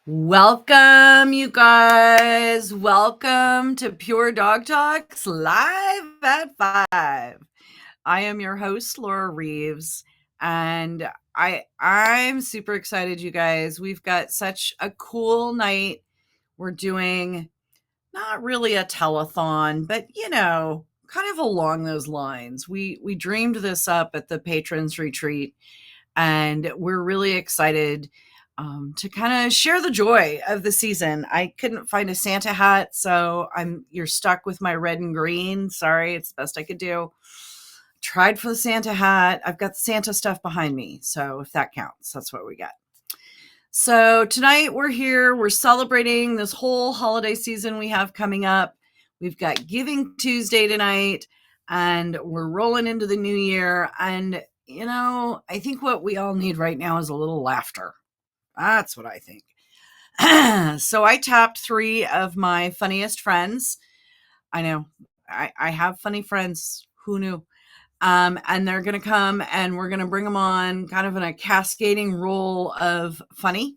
Welcome, you guys. Welcome to Pure Dog Talks live at 5. I am your host, Laura Reeves, and I'm super excited, you guys. We've got such a cool night. We're doing not really a telethon, but kind of along those lines. We dreamed this up at the patrons retreat, and we're really excited to kind of share the joy of the season. I couldn't find a Santa hat, so you're stuck with my red and green. Sorry, it's the best I could do. Tried for the Santa hat. I've got Santa stuff behind me, so if that counts, that's what we got. So tonight we're here. We're celebrating this whole holiday season we have coming up. We've got Giving Tuesday tonight, and we're rolling into the new year. And I think what we all need right now is a little laughter. That's what I think. So I tapped 3 of my funniest friends. I know I have funny friends. Who knew? And they're going to come and we're going to bring them on kind of in a cascading roll of funny.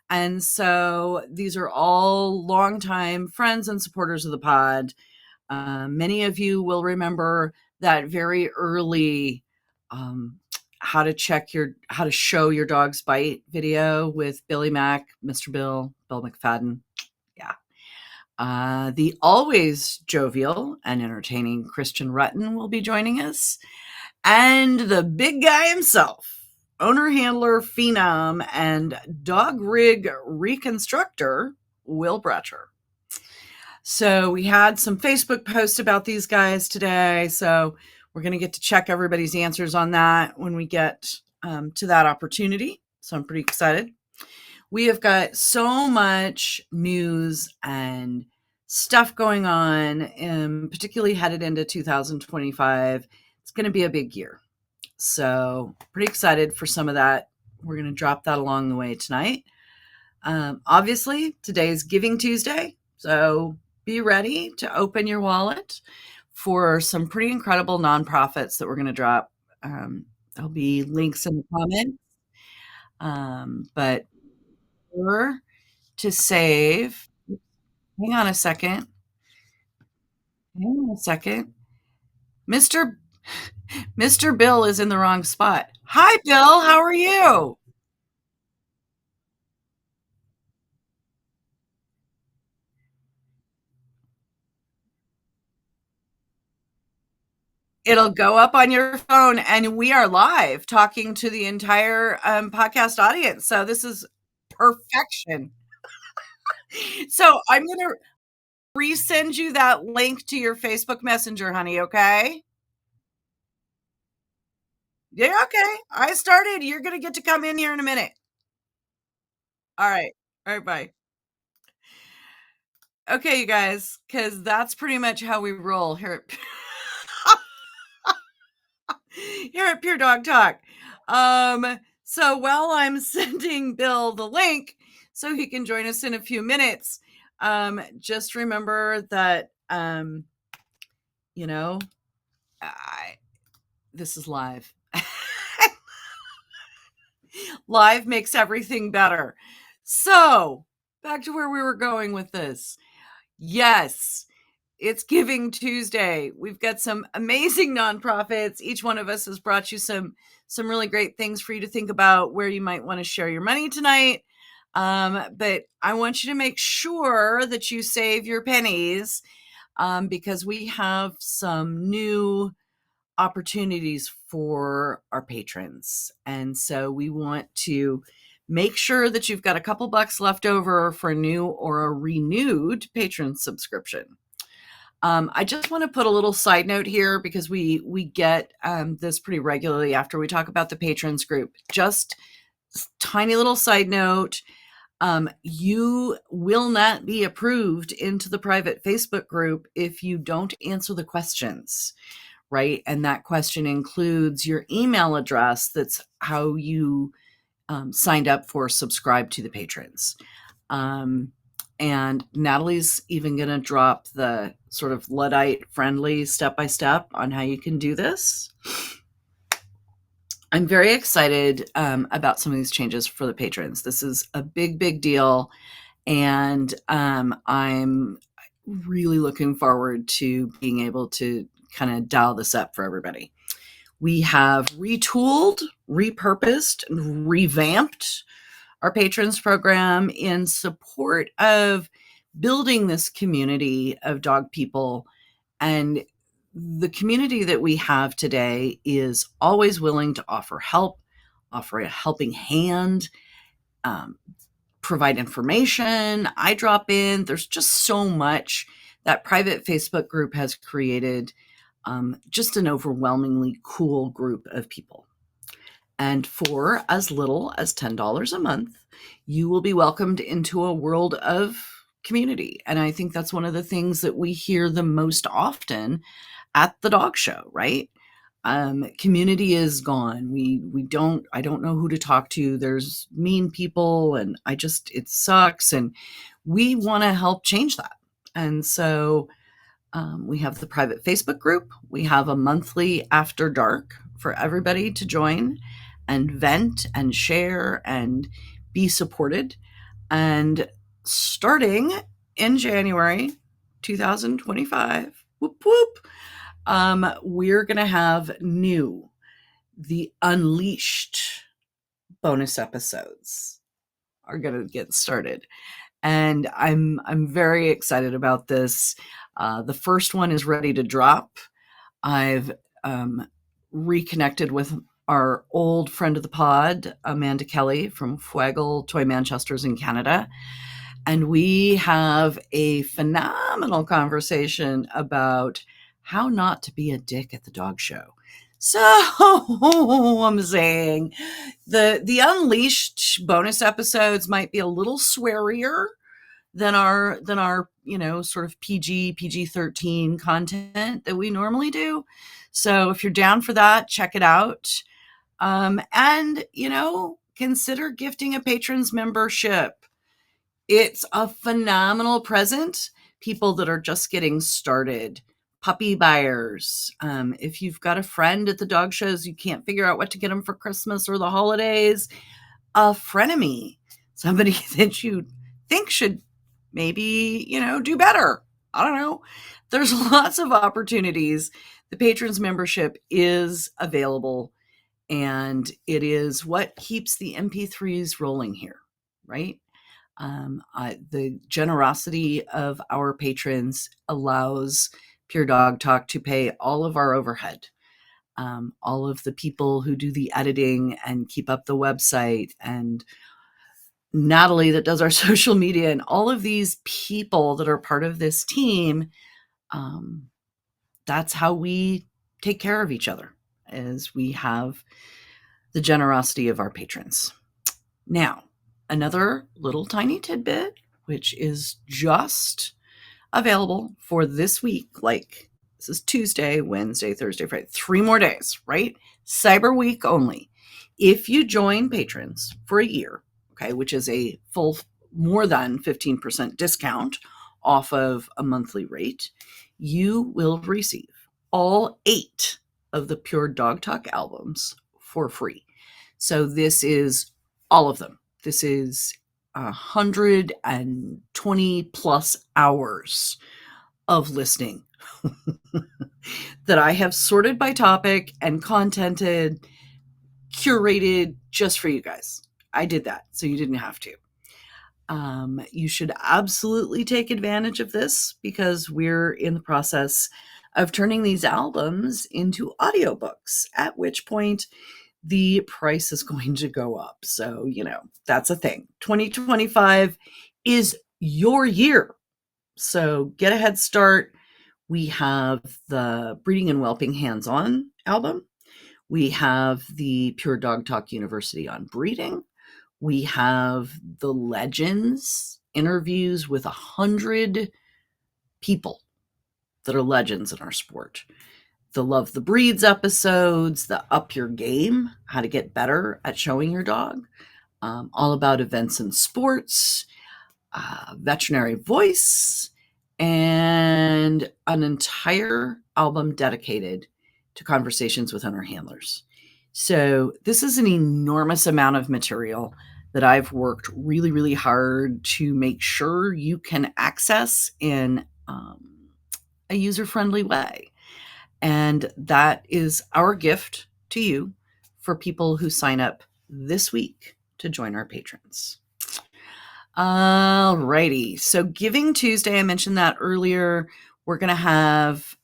And so these are all longtime friends and supporters of the pod. Many of you will remember that very early how to show your dog's bite video with Billy Mack, Mr. Bill McFadden. Yeah. The always jovial and entertaining Christian Rutten will be joining us. And the big guy himself, owner, handler, phenom, and dog rig reconstructor, Will Bratcher. So we had some Facebook posts about these guys today. So we're going to get to check everybody's answers on that when we get to that opportunity. So I'm pretty excited. We have got so much news and stuff going on, particularly headed into 2025. It's going to be a big year. So pretty excited for some of that. We're going to drop that along the way tonight. Obviously, today's Giving Tuesday. So be ready to open your wallet for some pretty incredible nonprofits that we're going to drop. There'll be links in the comments. But to save, hang on a second. Mr. Bill is in the wrong spot. Hi, Bill. How are you? It'll go up on your phone, and we are live talking to the entire podcast audience. So this is perfection. So I'm going to resend you that link to your Facebook Messenger, honey. Okay. Yeah. Okay. I started. You're going to get to come in here in a minute. All right. All right. Bye. Okay, you guys, because that's pretty much how we roll here at Pure Dog Talk. So while I'm sending Bill the link so he can join us in a few minutes, just remember that this is live. Live makes everything better. So back to where we were going with this. Yes, it's Giving Tuesday. We've got some amazing nonprofits. Each one of us has brought you some really great things for you to think about where you might want to share your money tonight. But I want you to make sure that you save your pennies because we have some new opportunities for our patrons. And so we want to make sure that you've got a couple bucks left over for a new or a renewed patron subscription. I just want to put a little side note here because we get this pretty regularly after we talk about the patrons group. Just tiny little side note. You will not be approved into the private Facebook group if you don't answer the questions, right? And that question includes your email address. That's how you signed up for subscribe to the patrons. And Natalie's even going to drop the sort of Luddite friendly step-by-step on how you can do this. I'm very excited about some of these changes for the patrons. This is a big, big deal. And I'm really looking forward to being able to kind of dial this up for everybody. We have retooled, repurposed, and revamped our patrons program in support of building this community of dog people. And the community that we have today is always willing to offer help, offer a helping hand, um, provide information. I drop in. There's just so much. That private Facebook group has created just an overwhelmingly cool group of people. And for as little as $10 a month, you will be welcomed into a world of community. And I think that's one of the things that we hear the most often at the dog show, right? Community is gone. I don't know who to talk to. There's mean people and it sucks. And we want to help change that. And so we have the private Facebook group. We have a monthly after dark for everybody to join and vent and share and be supported. And starting in January 2025, whoop, whoop, we're going to have the Unleashed bonus episodes are going to get started. And I'm very excited about this. The first one is ready to drop. I've reconnected with our old friend of the pod, Amanda Kelly from Fuegel Toy Manchesters in Canada. And we have a phenomenal conversation about how not to be a dick at the dog show. So I'm saying the Unleashed bonus episodes might be a little swearier than our sort of PG-13 content that we normally do. So if you're down for that, check it out. And consider gifting a patron's membership. It's a phenomenal present. People that are just getting started, puppy buyers. If you've got a friend at the dog shows, you can't figure out what to get them for Christmas or the holidays, a frenemy, somebody that you think should maybe, do better. I don't know. There's lots of opportunities. The patrons membership is available, and it is what keeps the MP3s rolling here, right? The generosity of our patrons allows Pure Dog Talk to pay all of our overhead. All of the people who do the editing and keep up the website, and Natalie that does our social media, and all of these people that are part of this team. That's how we take care of each other, as we have the generosity of our patrons. Now, another little tiny tidbit, which is just available for this week. Like, this is Tuesday, Wednesday, Thursday, Friday, 3 more days, right? Cyber Week only. If you join patrons for a year, okay, which is a full more than 15% discount off of a monthly rate, you will receive all 8 of the Pure Dog Talk albums for free. So this is all of them. This is 120 plus hours of listening that I have sorted by topic and contented, curated just for you guys. I did that, so you didn't have to. You should absolutely take advantage of this, because we're in the process of turning these albums into audiobooks, at which point the price is going to go up. So, that's a thing. 2025 is your year. So get a head start. We have the Breeding and Whelping Hands-On album. We have the Pure Dog Talk University on Breeding. We have the Legends interviews with 100 people that are legends in our sport. The Love the Breeds episodes, the Up Your Game, how to get better at showing your dog, all about events and sports, veterinary voice, and an entire album dedicated to conversations with owner handlers. So this is an enormous amount of material that I've worked really, really hard to make sure you can access in a user-friendly way. And that is our gift to you for people who sign up this week to join our patrons. All righty. So Giving Tuesday, I mentioned that earlier. We're going to have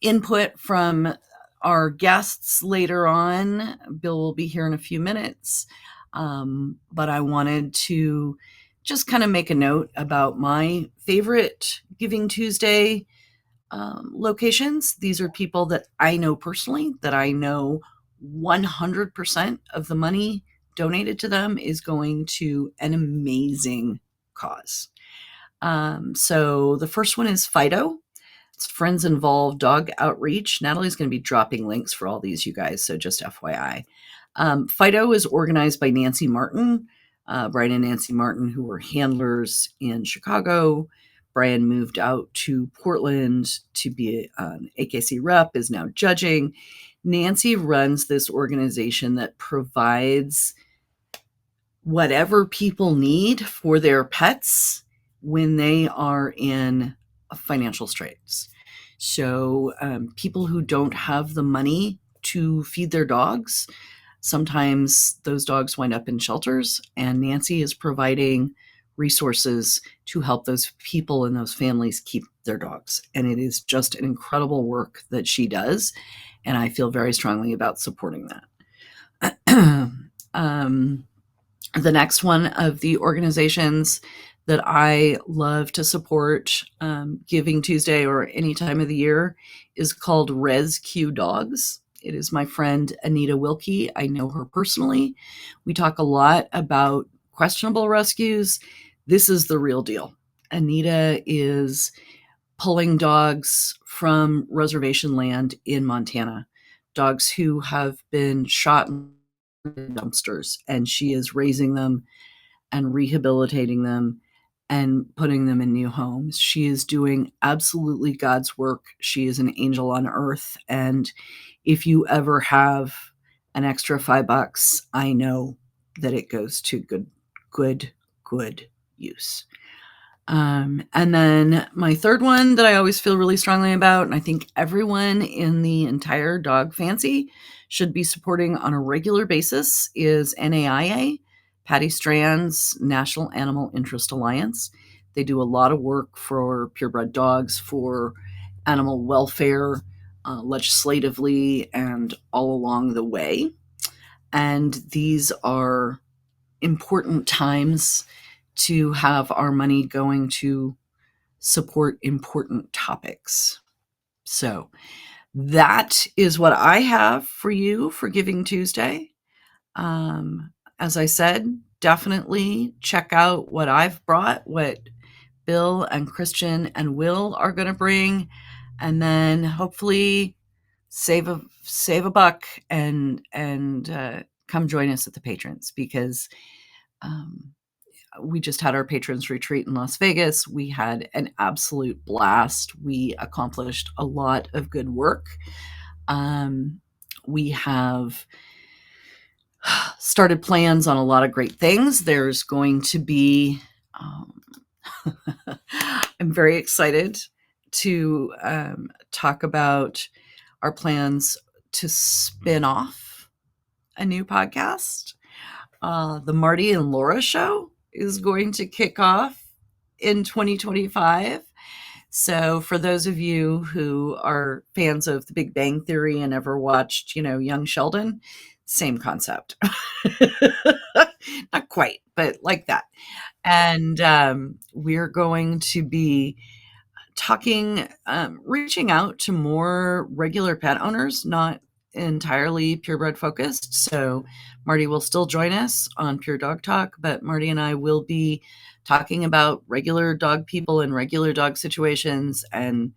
input from our guests later on. Bill will be here in a few minutes. But I wanted to just kind of make a note about my favorite Giving Tuesday locations. These are people that I know personally, that I know 100% of the money donated to them is going to an amazing cause. So the first one is Fido. It's Friends Involved Dog Outreach. Natalie's going to be dropping links for all these, you guys, so just FYI. Fido is organized by Nancy Martin. Brian and Nancy Martin, who were handlers in Chicago. Brian moved out to Portland to be an AKC rep, is now judging. Nancy runs this organization that provides whatever people need for their pets when they are in financial straits. So people who don't have the money to feed their dogs, sometimes those dogs wind up in shelters, and Nancy is providing resources to help those people and those families keep their dogs. And it is just an incredible work that she does, and I feel very strongly about supporting that. The next one of the organizations that I love to support Giving Tuesday or any time of the year is called Rescue Dogs. It is my friend Anita Wilkie. I know her personally. We talk a lot about questionable rescues. This is the real deal. Anita is pulling dogs from reservation land in Montana, dogs who have been shot in dumpsters, and she is raising them and rehabilitating them and putting them in new homes. She is doing absolutely God's work. She is an angel on earth. And if you ever have an extra $5, I know that it goes to good use. And then my third one that I always feel really strongly about, and I think everyone in the entire dog fancy should be supporting on a regular basis, is NAIA, Patty Strand's National Animal Interest Alliance. They do a lot of work for purebred dogs, for animal welfare, legislatively, and all along the way. And these are important times to have our money going to support important topics. So that is what I have for you for Giving Tuesday. As I said, definitely check out what I've brought, what Bill and Christian and Will are going to bring, and then hopefully save a buck and come join us at the patrons, because we just had our patrons retreat in Las Vegas. We had an absolute blast. We accomplished a lot of good work. We have started plans on a lot of great things. There's going to be, I'm very excited to talk about our plans to spin off a new podcast. The Marty and Laura Show is going to kick off in 2025. So for those of you who are fans of The Big Bang Theory and ever watched, Young Sheldon, same concept. Not quite, but like that. And we're going to be talking, reaching out to more regular pet owners, not entirely purebred focused. So Marty will still join us on Pure Dog Talk, but Marty and I will be talking about regular dog people and regular dog situations, and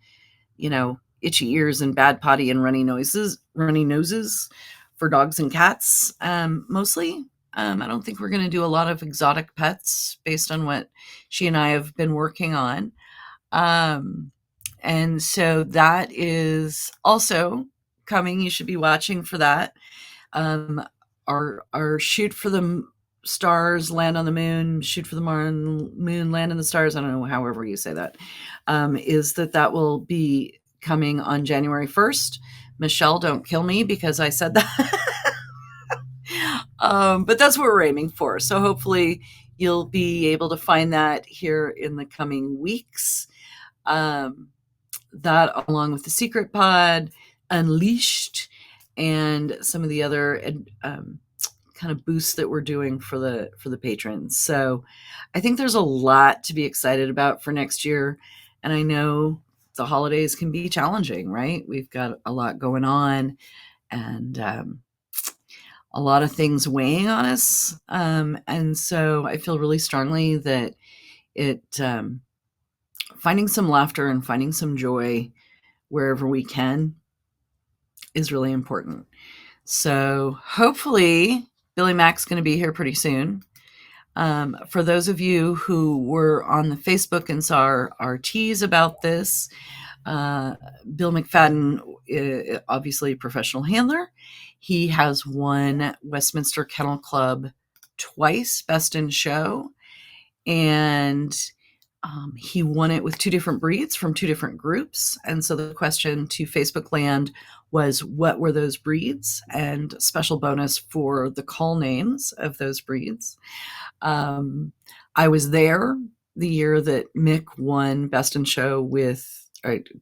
itchy ears and bad potty and runny noses for dogs and cats, mostly. I don't think we're going to do a lot of exotic pets based on what she and I have been working on. And so that is also coming. You should be watching for that. Um, our shoot for the stars, land on the moon, shoot for the moon, land in the stars. I don't know, however you say that, is that will be coming on January 1st. Michelle, don't kill me because I said that. But that's what we're aiming for. So hopefully you'll be able to find that here in the coming weeks. That along with the Secret Pod, Unleashed, and some of the other kind of boosts that we're doing for the patrons. So I think there's a lot to be excited about for next year. And I know the holidays can be challenging, right? We've got a lot going on and a lot of things weighing on us. And so I feel really strongly that finding some laughter and finding some joy wherever we can is really important. So hopefully Billy Mac's going to be here pretty soon. For those of you who were on the Facebook and saw our tease about this, Bill McFadden, obviously a professional handler. He has won Westminster Kennel Club twice, Best in Show. And he won it with two different breeds from two different groups. And so the question to Facebook land was, what were those breeds? And special bonus for the call names of those breeds. I was there the year that Mick won Best in Show with,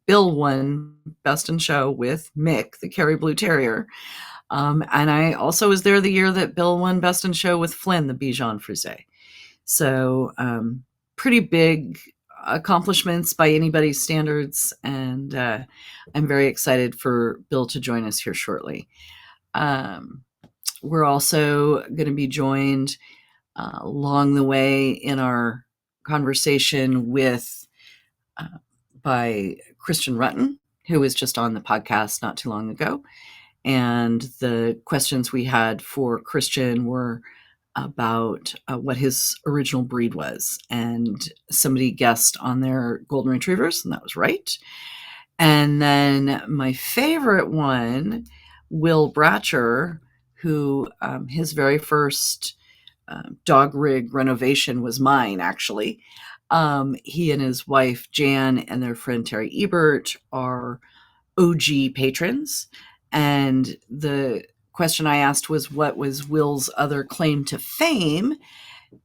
Bill won Best in Show with Mick, the Kerry Blue Terrier. And I also was there the year that Bill won Best in Show with Flynn, the Bichon Frise. So pretty big accomplishments by anybody's standards. And I'm very excited for Bill to join us here shortly. We're also going to be joined along the way in our conversation with by Christian Rutten, who was just on the podcast not too long ago. And the questions we had for Christian were about what his original breed was. And somebody guessed on their golden retrievers, and that was right. And then my favorite one, Will Bratcher, who his very first dog rig renovation was mine, actually. He and his wife, Jan, and their friend, Terry Ebert, are OG patrons. And the question I asked was, what was Will's other claim to fame?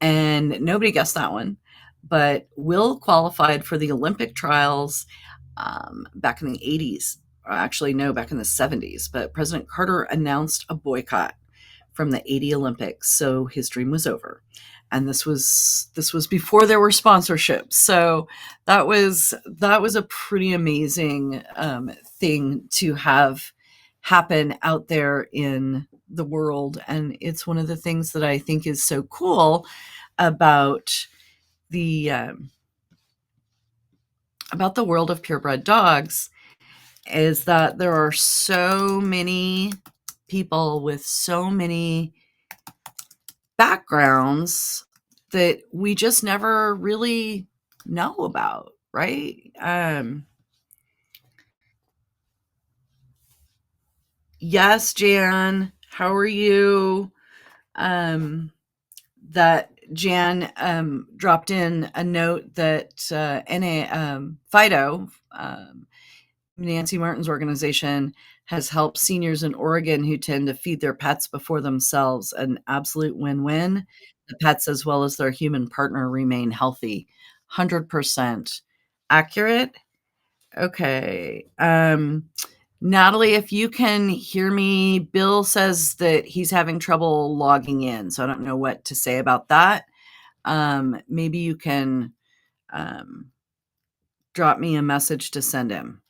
And nobody guessed that one. But Will qualified for the Olympic trials back in the 80s. Actually, no, back in the 70s. But President Carter announced a boycott from the 80 Olympics. So his dream was over. And this was before there were sponsorships. So that was a pretty amazing thing to have happen out there in the world. And it's one of the things that I think is so cool about the world of purebred dogs, is that there are so many people with so many backgrounds that we just never really know about, right? Yes, Jan, how are you? That Jan dropped in a note that Fido, Nancy Martin's organization, has helped seniors in Oregon who tend to feed their pets before themselves. An absolute win-win. The pets, as well as their human partner, remain healthy. 100% accurate. Okay. Natalie, if you can hear me, Bill says that he's having trouble logging in, so I don't know what to say about that. Maybe you can drop me a message to send him.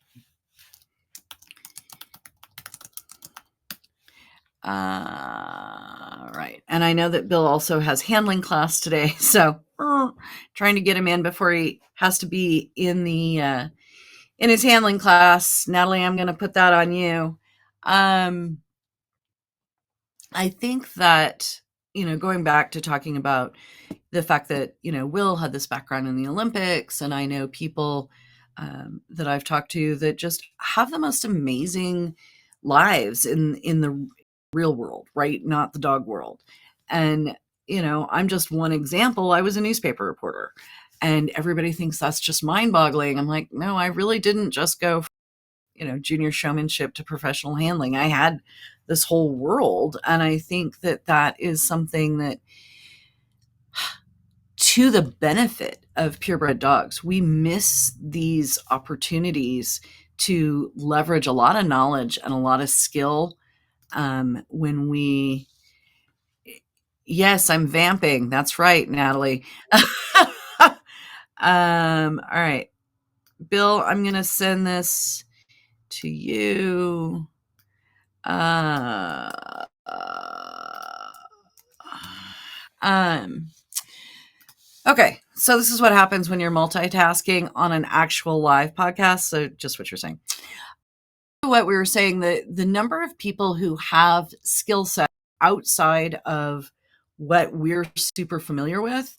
Right. And I know that Bill also has handling class today, so trying to get him in before he has to be in the in his handling class. Natalie, I'm going to put that on you. I think that, going back to talking about the fact that, Will had this background in the Olympics, and I know people that I've talked to that just have the most amazing lives in the real world, right? Not the dog world. And, I'm just one example. I was a newspaper reporter, and everybody thinks that's just mind boggling. I'm like, no, I really didn't just go from, junior showmanship to professional handling. I had this whole world. And I think that that is something that, to the benefit of purebred dogs, we miss these opportunities to leverage a lot of knowledge and a lot of skill when we. Yes, I'm vamping. That's right, Natalie. All right, Bill, I'm gonna send this to you. Uh, um, okay, so this is what happens when you're multitasking on an actual live podcast. So, just what you're saying. What we were saying, the number of people who have skill set outside of what we're super familiar with,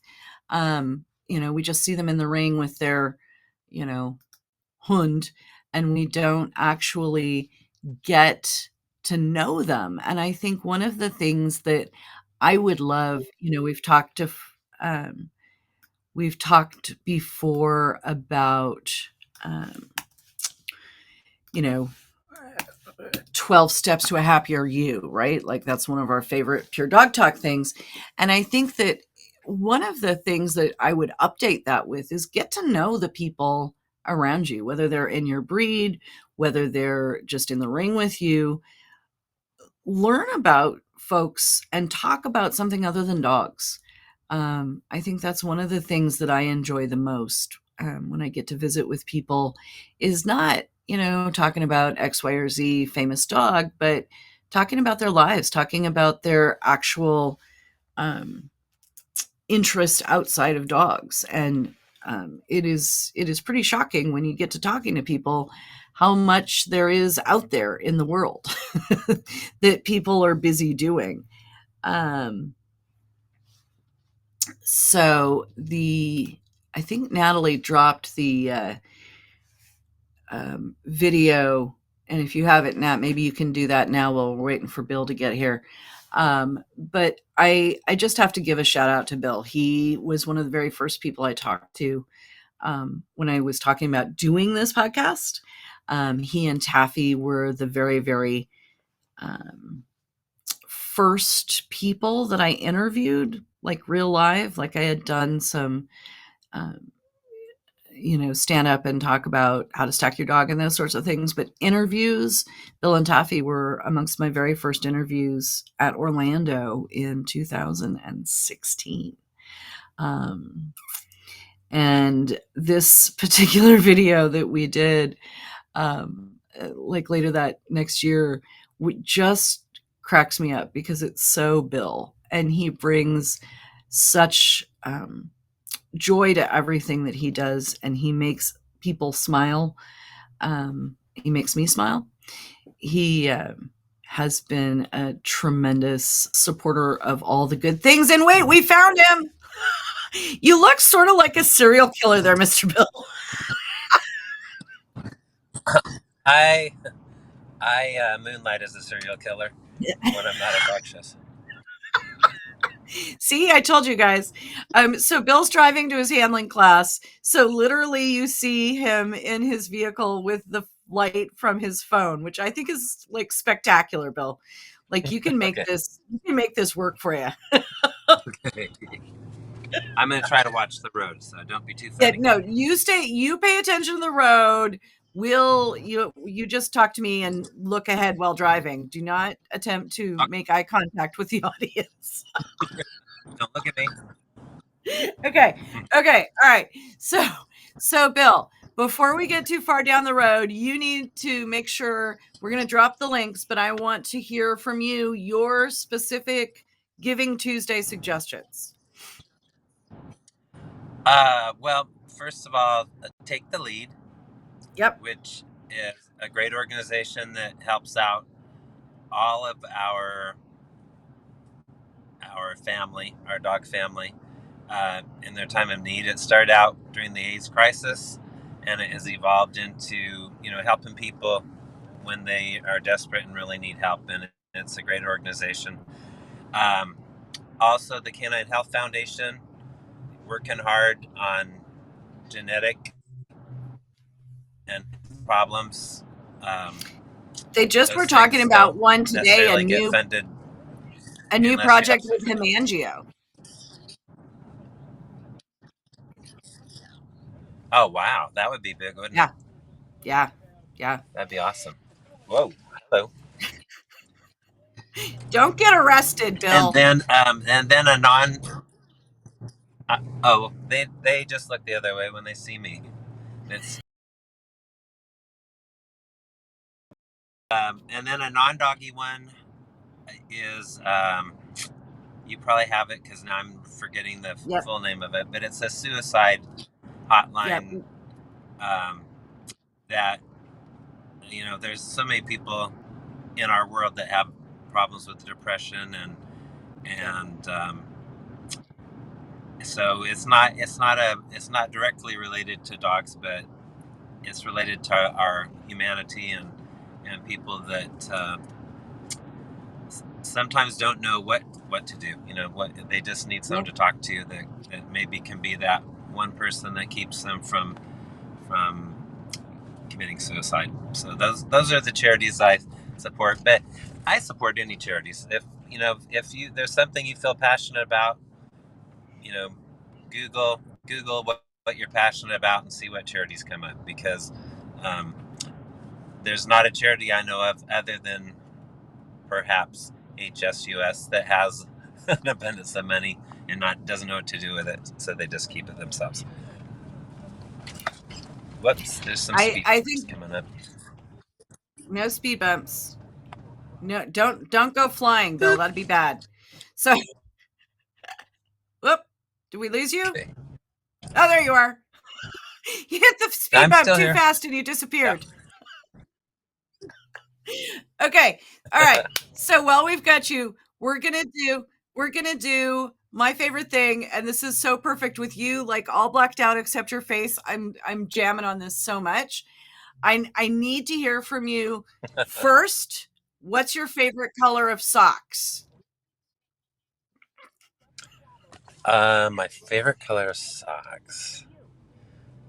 we just see them in the ring with their, you know, hund, and we don't actually get to know them. And I think one of the things that I would love, we've talked before about, um, you know, 12 steps to a happier you, right? Like that's one of our favorite pure dog talk things. And I think that one of the things that I would update that with is get to know the people around you, whether they're in your breed, whether they're just in the ring with you. Learn about folks and talk about something other than dogs. I think that's one of the things that I enjoy the most when I get to visit with people is not, talking about X, Y, or Z famous dog, but talking about their lives, talking about their actual um, interests outside of dogs. And it is pretty shocking when you get to talking to people how much there is out there in the world that people are busy doing. Um, so I think Natalie dropped the video, and if you have it, Nat, maybe you can do that now while we're waiting for Bill to get here. But I just have to give a shout out to Bill. He was one of the very first people I talked to when I was talking about doing this podcast. He and Taffy were the very, very first people that I interviewed, like real live. Like I had done some, um, stand up and talk about how to stack your dog and those sorts of things. But interviews, Bill and Taffy were amongst my very first interviews at Orlando in 2016. And this particular video that we did, like later that next year, just cracks me up because it's so Bill, and he brings such joy to everything that he does, and he makes people smile. He makes me smile. He has been a tremendous supporter of all the good things. And wait, we found him. You look sort of like a serial killer there, Mr. Bill. I moonlight as a serial killer when I'm not at dog. See, I told you guys. So Bill's driving to his handling class. So literally you see him in his vehicle with the light from his phone, which I think is like spectacular, Bill. Like you can make Okay. this work for you. I'm going to try to watch the road, so don't be too Yeah, funny. no, you pay attention to the road. You just talk to me and look ahead while driving. Do not attempt to make eye contact with the audience. Don't look at me. Okay. All right. So Bill, before we get too far down the road, you need to make sure we're going to drop the links, but I want to hear from you your specific Giving Tuesday suggestions. Well, first of all, Take the Lead, Yep. which is a great organization that helps out all of our family, our dog family, in their time of need. It started out during the AIDS crisis, and it has evolved into helping people when they are desperate and really need help, and it's a great organization. Um, Also, the Canine Health Foundation, working hard on genetic and problems. Um, They just were those talking things don't about one today, necessarily get funded a new unless you have. project with hemangio. Oh wow, that would be big, wouldn't it? Yeah, yeah, yeah. That'd be awesome. Whoa, hello. Don't get arrested, And Bill. then, a non. Oh, they just look the other way when they see me. It's and then a non-doggy one is you probably have it because now I'm forgetting the Yep, full name of it, but it's a suicide yep, hotline. Um, that there's so many people in our world that have problems with depression yep, and so it's not directly related to dogs, but it's related to our humanity and people that sometimes don't know what to do. What they just need someone yep. to talk to that maybe can be that one person that keeps them from committing suicide. So those are the charities I support. But I support any charities. If you there's something you feel passionate about, you know, Google what you're passionate about and see what charities come up, because um, there's not a charity I know of other than perhaps HSUS that has an abundance of money and not doesn't know what to do with it, so they just keep it themselves. Whoops, there's some I speed I bumps think coming up. no speed bumps. No, don't go flying, Bill. Boop. That'd be bad. So, whoop. Did we lose you? Okay, Oh, there you are. You hit the speed I'm bump still too here. fast and you Yeah. disappeared. Okay. All right. So while we've got you, we're gonna do my favorite thing, and this is so perfect with you, like all blacked out except your face. I'm jamming on this so much. I need to hear from you first. What's your favorite color of socks? My favorite color of socks,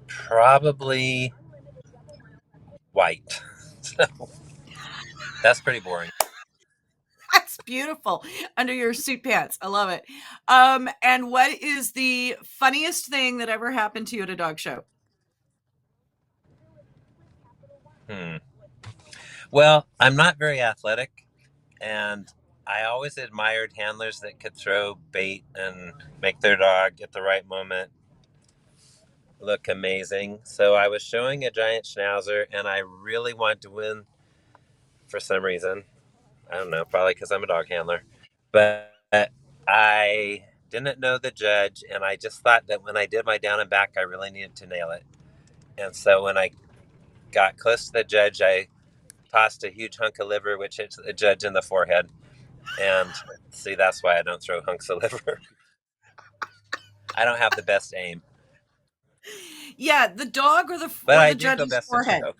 probably white. So that's pretty boring. That's beautiful under your suit pants. I love it. And what is the funniest thing that ever happened to you at a dog show? Hmm. Well, I'm not very athletic, and I always admired handlers that could throw bait and make their dog at the right moment look amazing. So I was showing a giant schnauzer, and I really wanted to win for some reason. I don't know, probably because I'm a dog handler. But I didn't know the judge, and I just thought that when I did my down and back, I really needed to nail it. And so when I got close to the judge, I tossed a huge hunk of liver, which hit the judge in the forehead. And see, that's why I don't throw hunks of liver. I don't have the best aim, Yeah, the dog or the but I did go judge's best in forehead. show.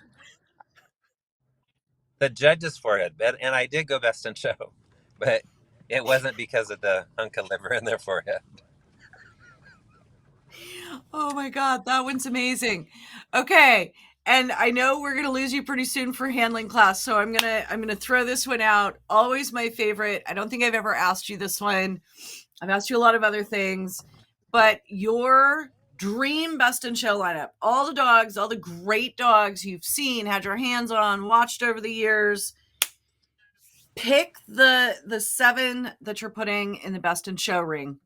The judge's forehead, and I did go best in show, but it wasn't because of the hunk of liver in their forehead. Oh my god, that one's amazing. Okay, and I know we're gonna lose you pretty soon for handling class, so I'm gonna throw this one out. Always my favorite. I don't think I've ever asked you this one. I've asked you a lot of other things, but your dream best in show lineup, all the dogs, all the great dogs you've seen, had your hands on, watched over the years. Pick the seven that you're putting in the best in show ring.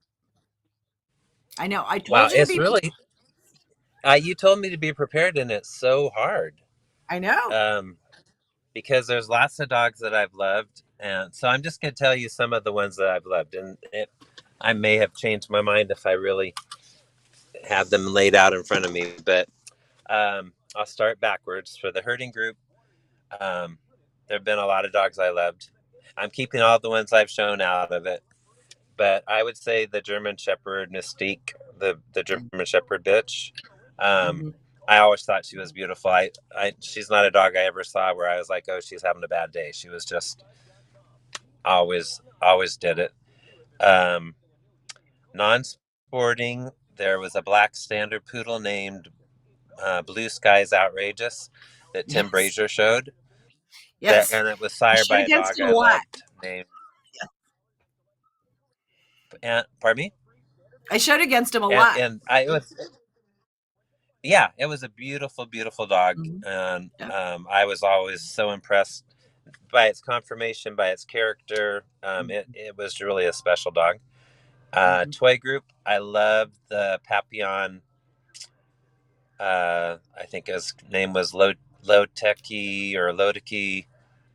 I know. I Wow, told you to it's be. really you told me to be prepared, and it's so hard I know. um, because there's lots of dogs that I've loved, and so I'm just going to tell you some of the ones that I've loved, and I may have changed my mind if I really have them laid out in front of me, but I'll start backwards for the herding group. Um, there have been a lot of dogs I loved. I'm keeping all the ones I've shown out of it, but I would say the German Shepherd Mystique, the German Shepherd bitch. Um, Mm-hmm. I always thought she was beautiful. She's not a dog I ever saw where I was like, oh, she's having a bad day. She was just always did it. Um, Non-sporting, there was a black standard poodle named Blue Skies Outrageous that Tim Yes. Brazier showed. Yes. And it was I sired showed by a against dog it a I lot. loved named. And pardon me. I showed against him a lot. And I it was Yeah, it was a beautiful, beautiful dog, Mhm. and Yeah. I was always so impressed by its conformation, by its character. It was really a special dog. Mhm. Toy group, I loved the Papillon. I think his name was Loteki or Loteki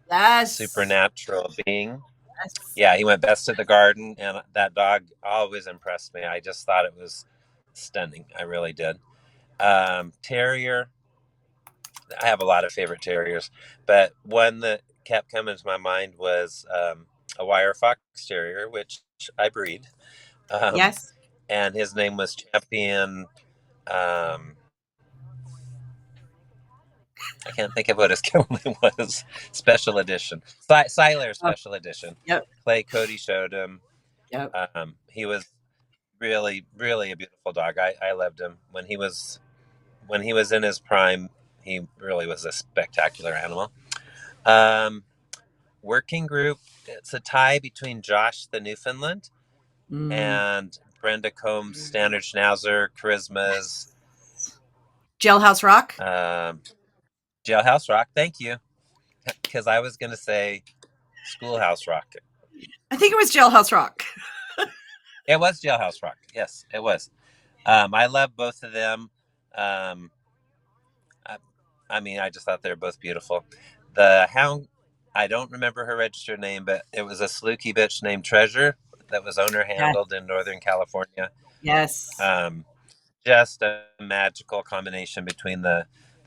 Yes. Supernatural Being. Yes. Yeah, he went best of the garden, and that dog always impressed me. I just thought it was stunning. I really did. Terrier. I have a lot of favorite terriers, but one that kept coming to my mind was a wire fox terrier, which I breed, um, Yes. and his name was Champion. Um, I can't think of what his kennel name was. Special edition, Siler Oh, Special Edition. yep. Clay Cody showed him. Yep. He was really, really a beautiful dog. I loved him when he was in his prime. He really was a spectacular animal. Um, Working group. It's a tie between Josh the Newfoundland Mm. and Brenda Combs Standard Schnauzer Charisma's Jailhouse Rock. um, Jailhouse Rock. Thank you, because I was going to say Schoolhouse Rock. I think it was Jailhouse Rock. It was Jailhouse Rock. Yes, it was. I love both of them. Um, I, I mean, I just thought they were both beautiful. The hound, I don't remember her registered name, but it was a Slooky bitch named Treasure that was owner Yes. handled in Northern California. Yes. Um, just a magical combination between the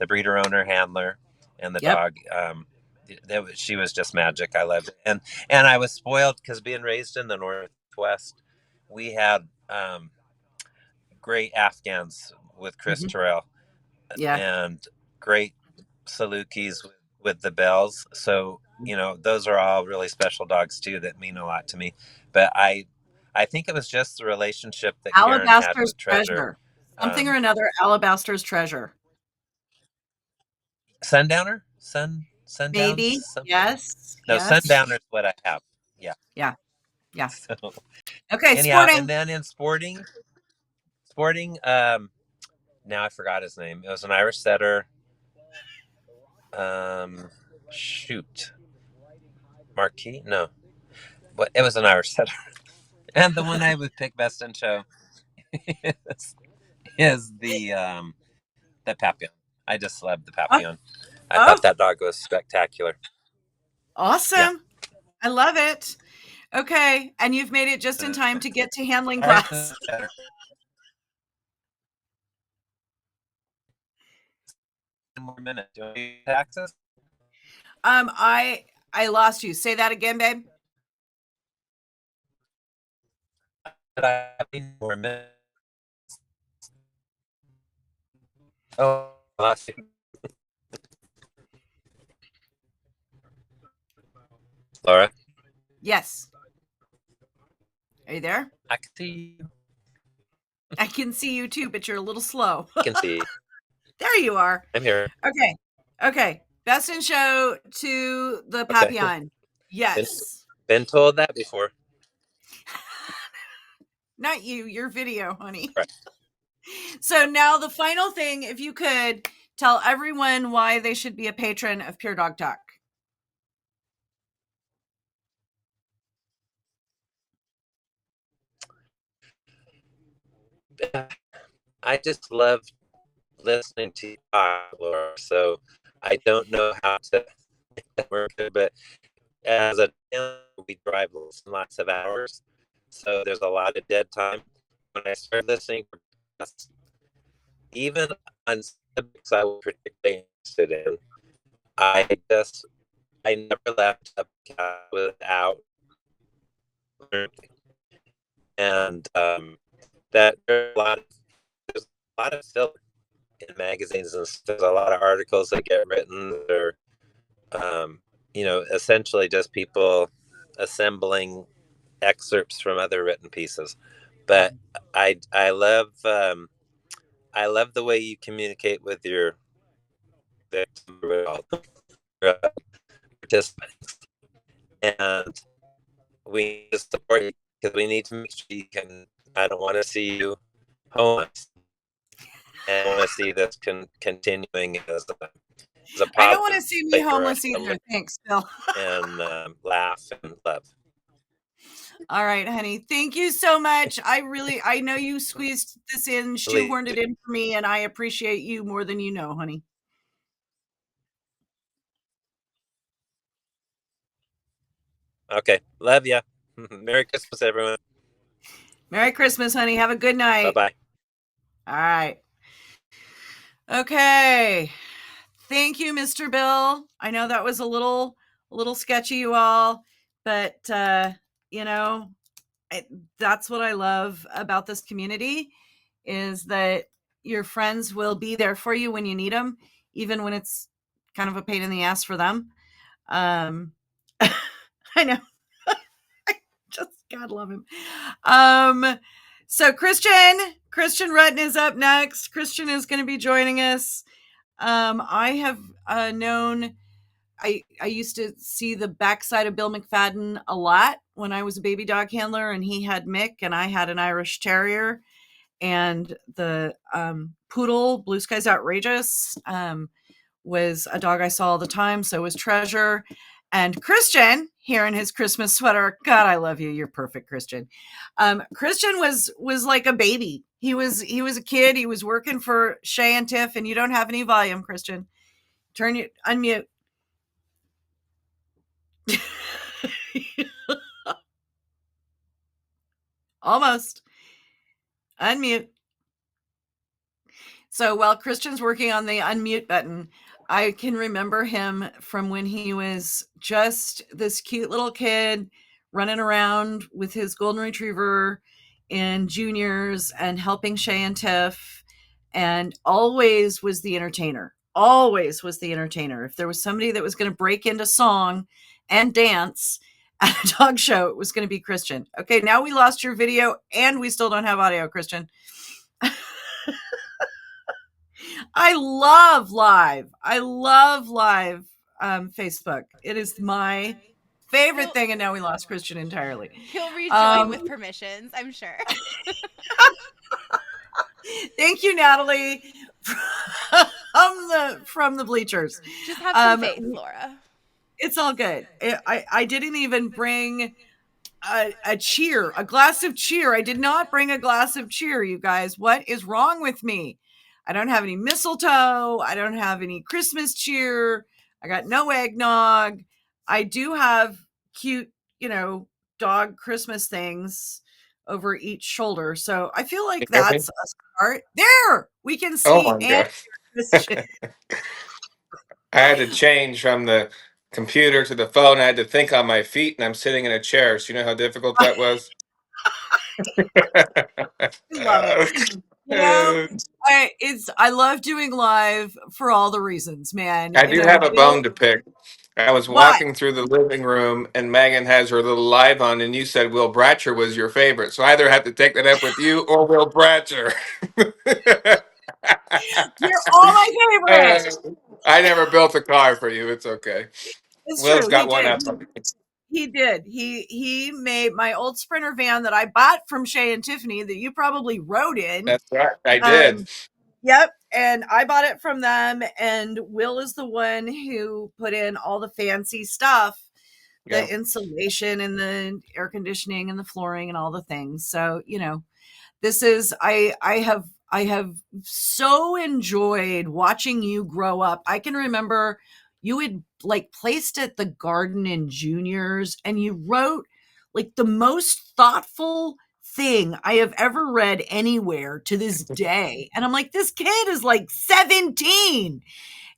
breeder owner handler and the Yep. dog. She was just magic. I loved it, and I was spoiled because being raised in the Northwest, we had great Afghans with Chris Mhm. Terrell Yeah. and great Salukis with the bells. So those are all really special dogs too that mean a lot to me. But I think it was just the relationship that Karen had Alabaster's with Treasure. Treasure. Something or Um, another, Alabaster's Treasure. Sundowner, Sundowns, Maybe. something. Yes. No, Yes. Sundowner's what I have. Yeah. Yeah. Yeah. So Okay, anyhow, and sporting. then in sporting, now I forgot his name. It was an Irish setter. Um, Shoot, Marquis? No, but it was an Irish setter. And the one I would pick best in show is, is the Papillon. I just love the Oh, Papillon. I thought oh, that dog was spectacular. Yeah. awesome. I love it. Okay, and you've made it just in time to get to handling Irish class. setter. 10 more minutes. Do you want to do taxes? I lost you. Say that again, babe. But I have 10 more minutes. Oh, I lost you. Laura, Yes. Are you there? I can see you. I can see you too, but you're a little slow. I can see you. There you are. I'm here. Okay. Okay. Best in show to the Okay. Papillon. Been, Yes. been told that before. Not you, your video, honey. Right. So now the final thing, if you could tell everyone why they should be a patron of Pure Dog Talk. I just love listening to you talk, Laura. So I don't know how to make that work, but as a we drive lots of hours, so there's a lot of dead time. When I started listening, even on subjects I was particularly interested in, I just I never left a podcast without learning, and that there's a lot of filler magazines and stuff. There's a lot of articles that get written that are, essentially just people assembling excerpts from other written pieces. But I love the way you communicate with your participants, and we need to support you because we need to make sure you can. I don't want to see you homeless, and I want to see this continuing as a I don't want positive to see me place for us homeless to either. live Thanks, Bill. and laugh and love. All right, honey. Thank you so much. I know you squeezed this in, shoehorned it in for me, and I appreciate you more than you know, honey. Okay, love ya. Merry Christmas, everyone. Merry Christmas, honey. Have a good Bye night. bye. All right. Okay. Thank you, Mr. Bill. I know that was a little sketchy, you all, but you know, that's what I love about this community is that your friends will be there for you when you need them, even when it's kind of a pain in the ass for them. Um, I know. I just God love him. So Christian Rutten is up next. Christian is going to be joining us. I have known I used to see the backside of Bill McFadden a lot when I was a baby dog handler, and he had Mick, and I had an Irish Terrier, and the poodle, Blue Sky's Outrageous, was a dog I saw all the time. So was Treasure, and Christian here in his Christmas sweater. God, I love you. You're perfect, Christian. Christian was like a baby. He was a kid. He was working for Shay and Tiff, and you don't have any volume, Christian. Unmute. Almost. Unmute. So while Christian's working on the unmute button, I can remember him from when he was just this cute little kid running around with his golden retriever in juniors and helping Shay and Tiff, and always was the entertainer. Always was the entertainer. If there was somebody that was going to break into song and dance at a dog show, it was going to be Christian. Okay, now we lost your video and we still don't have audio, Christian. I love live. I love live Facebook. It is my favorite thing. And now we lost Christian entirely. He'll rejoin with permissions, I'm sure. Thank you, Natalie, from the bleachers. Just have some faith, Laura. It's all good. I didn't even bring a cheer, a glass of cheer. I did not bring a glass of cheer, you guys. What is wrong with me? I don't have any mistletoe. I don't have any Christmas cheer. I got no eggnog. I do have cute, dog Christmas things over each shoulder. So I feel like that's a start. There, we can see. Oh my God. I had to change from the computer to the phone. I had to think on my feet, and I'm sitting in a chair. So you know how difficult that was? I love it. I love doing live for all the reasons, man. I do have a bone to pick. I was What? walking through the living room, and Megan has her little live on, and you said Will Bratcher was your favorite. So I either have to take that up with you or Will Bratcher. You're all my favorites. I never built a car for you. It's okay. It's Will's true. got one up. He did. He made my old Sprinter van that I bought from Shay and Tiffany that you probably rode in. That's right. I did. Yep. And I bought it from them. And Will is the one who put in all the fancy stuff, the insulation and the air conditioning and the flooring and all the things. So, this is I have so enjoyed watching you grow up. I can remember you had placed at the garden in juniors, and you wrote the most thoughtful thing I have ever read anywhere to this day. And I'm like, this kid is 17.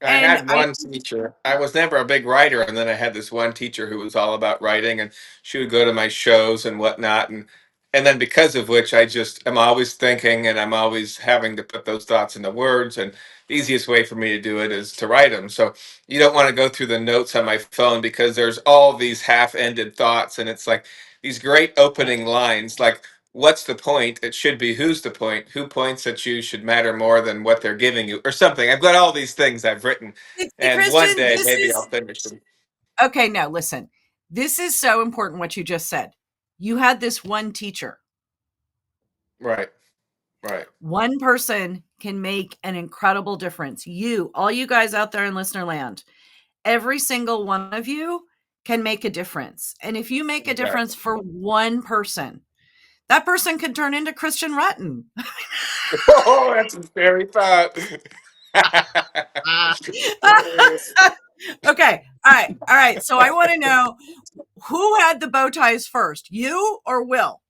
I had one teacher. I was never a big writer, and then I had this one teacher who was all about writing, and she would go to my shows and whatnot. And and then because of which I just am always thinking and I'm always having to put those thoughts into words. And the easiest way for me to do it is to write them. So you don't want to go through the notes on my phone because there's all these half-ended thoughts, and it's like these great opening lines like, what's the point? It should be, who's the point? Who points at you should matter more than what they're giving you, or something. I've got all these things I've written, See, and one Christian, day this maybe I'll is finish them. okay. No, listen, this is so important what you just said. You had this one teacher. Right. Right. One person can make an incredible difference. You, all you guys out there in listener land, every single one of you can make a difference. And if you make a difference Exactly. for one person, that person can turn into Christian Rutten. Oh, that's a scary thought. Okay. All right. All right. So I want to know who had the bow ties first, you or Will?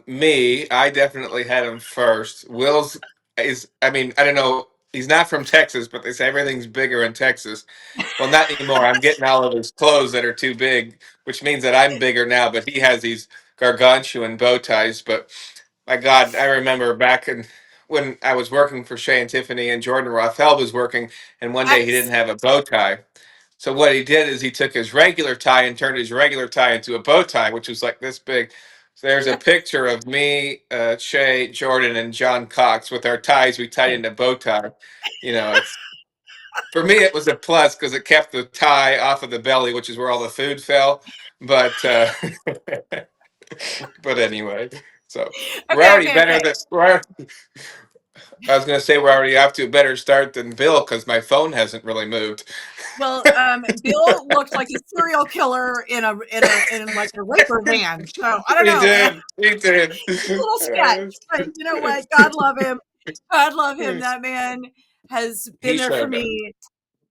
Me, I definitely had him first. Will's is, I mean, I don't know. He's not from Texas, but they say everything's bigger in Texas. Well, not anymore. I'm getting all of his clothes that are too big, which means that I'm bigger now. But he has these gargantuan bow ties. But my God, I remember back in when I was working for Shay and Tiffany, and Jordan Rothel was working, and one day he Yes. didn't have a bow tie. So what he did is he took his regular tie and turned his regular tie into a bow tie, which was like this big. So there's a picture of me, Shay, Jordan, and John Cox with our ties we tied into bow tie. You know, it's for me it was a plus because it kept the tie off of the belly, which is where all the food fell. But but anyway, so we're Okay. already Okay. better Okay. than I was going to say we're already off to a better start than Bill because my phone hasn't really moved. Well, Bill looked like a serial killer in like a raper van. So I don't He know, man. did. He did. A little sketch, but you know what? God love him. God love him. That man has been He there for showed up. me.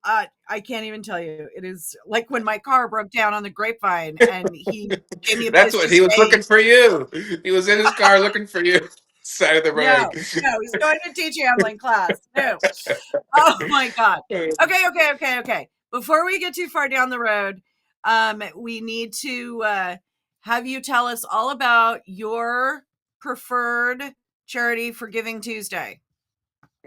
I can't even tell you. It is like when my car broke down on the Grapevine, and he gave me a That's place what to he was stay. looking for you. He was in his car looking for you. Side of the No, road. no, he's going to teach handling class. No. Oh my God. Okay. Before we get too far down the road, we need to have you tell us all about your preferred charity for Giving Tuesday.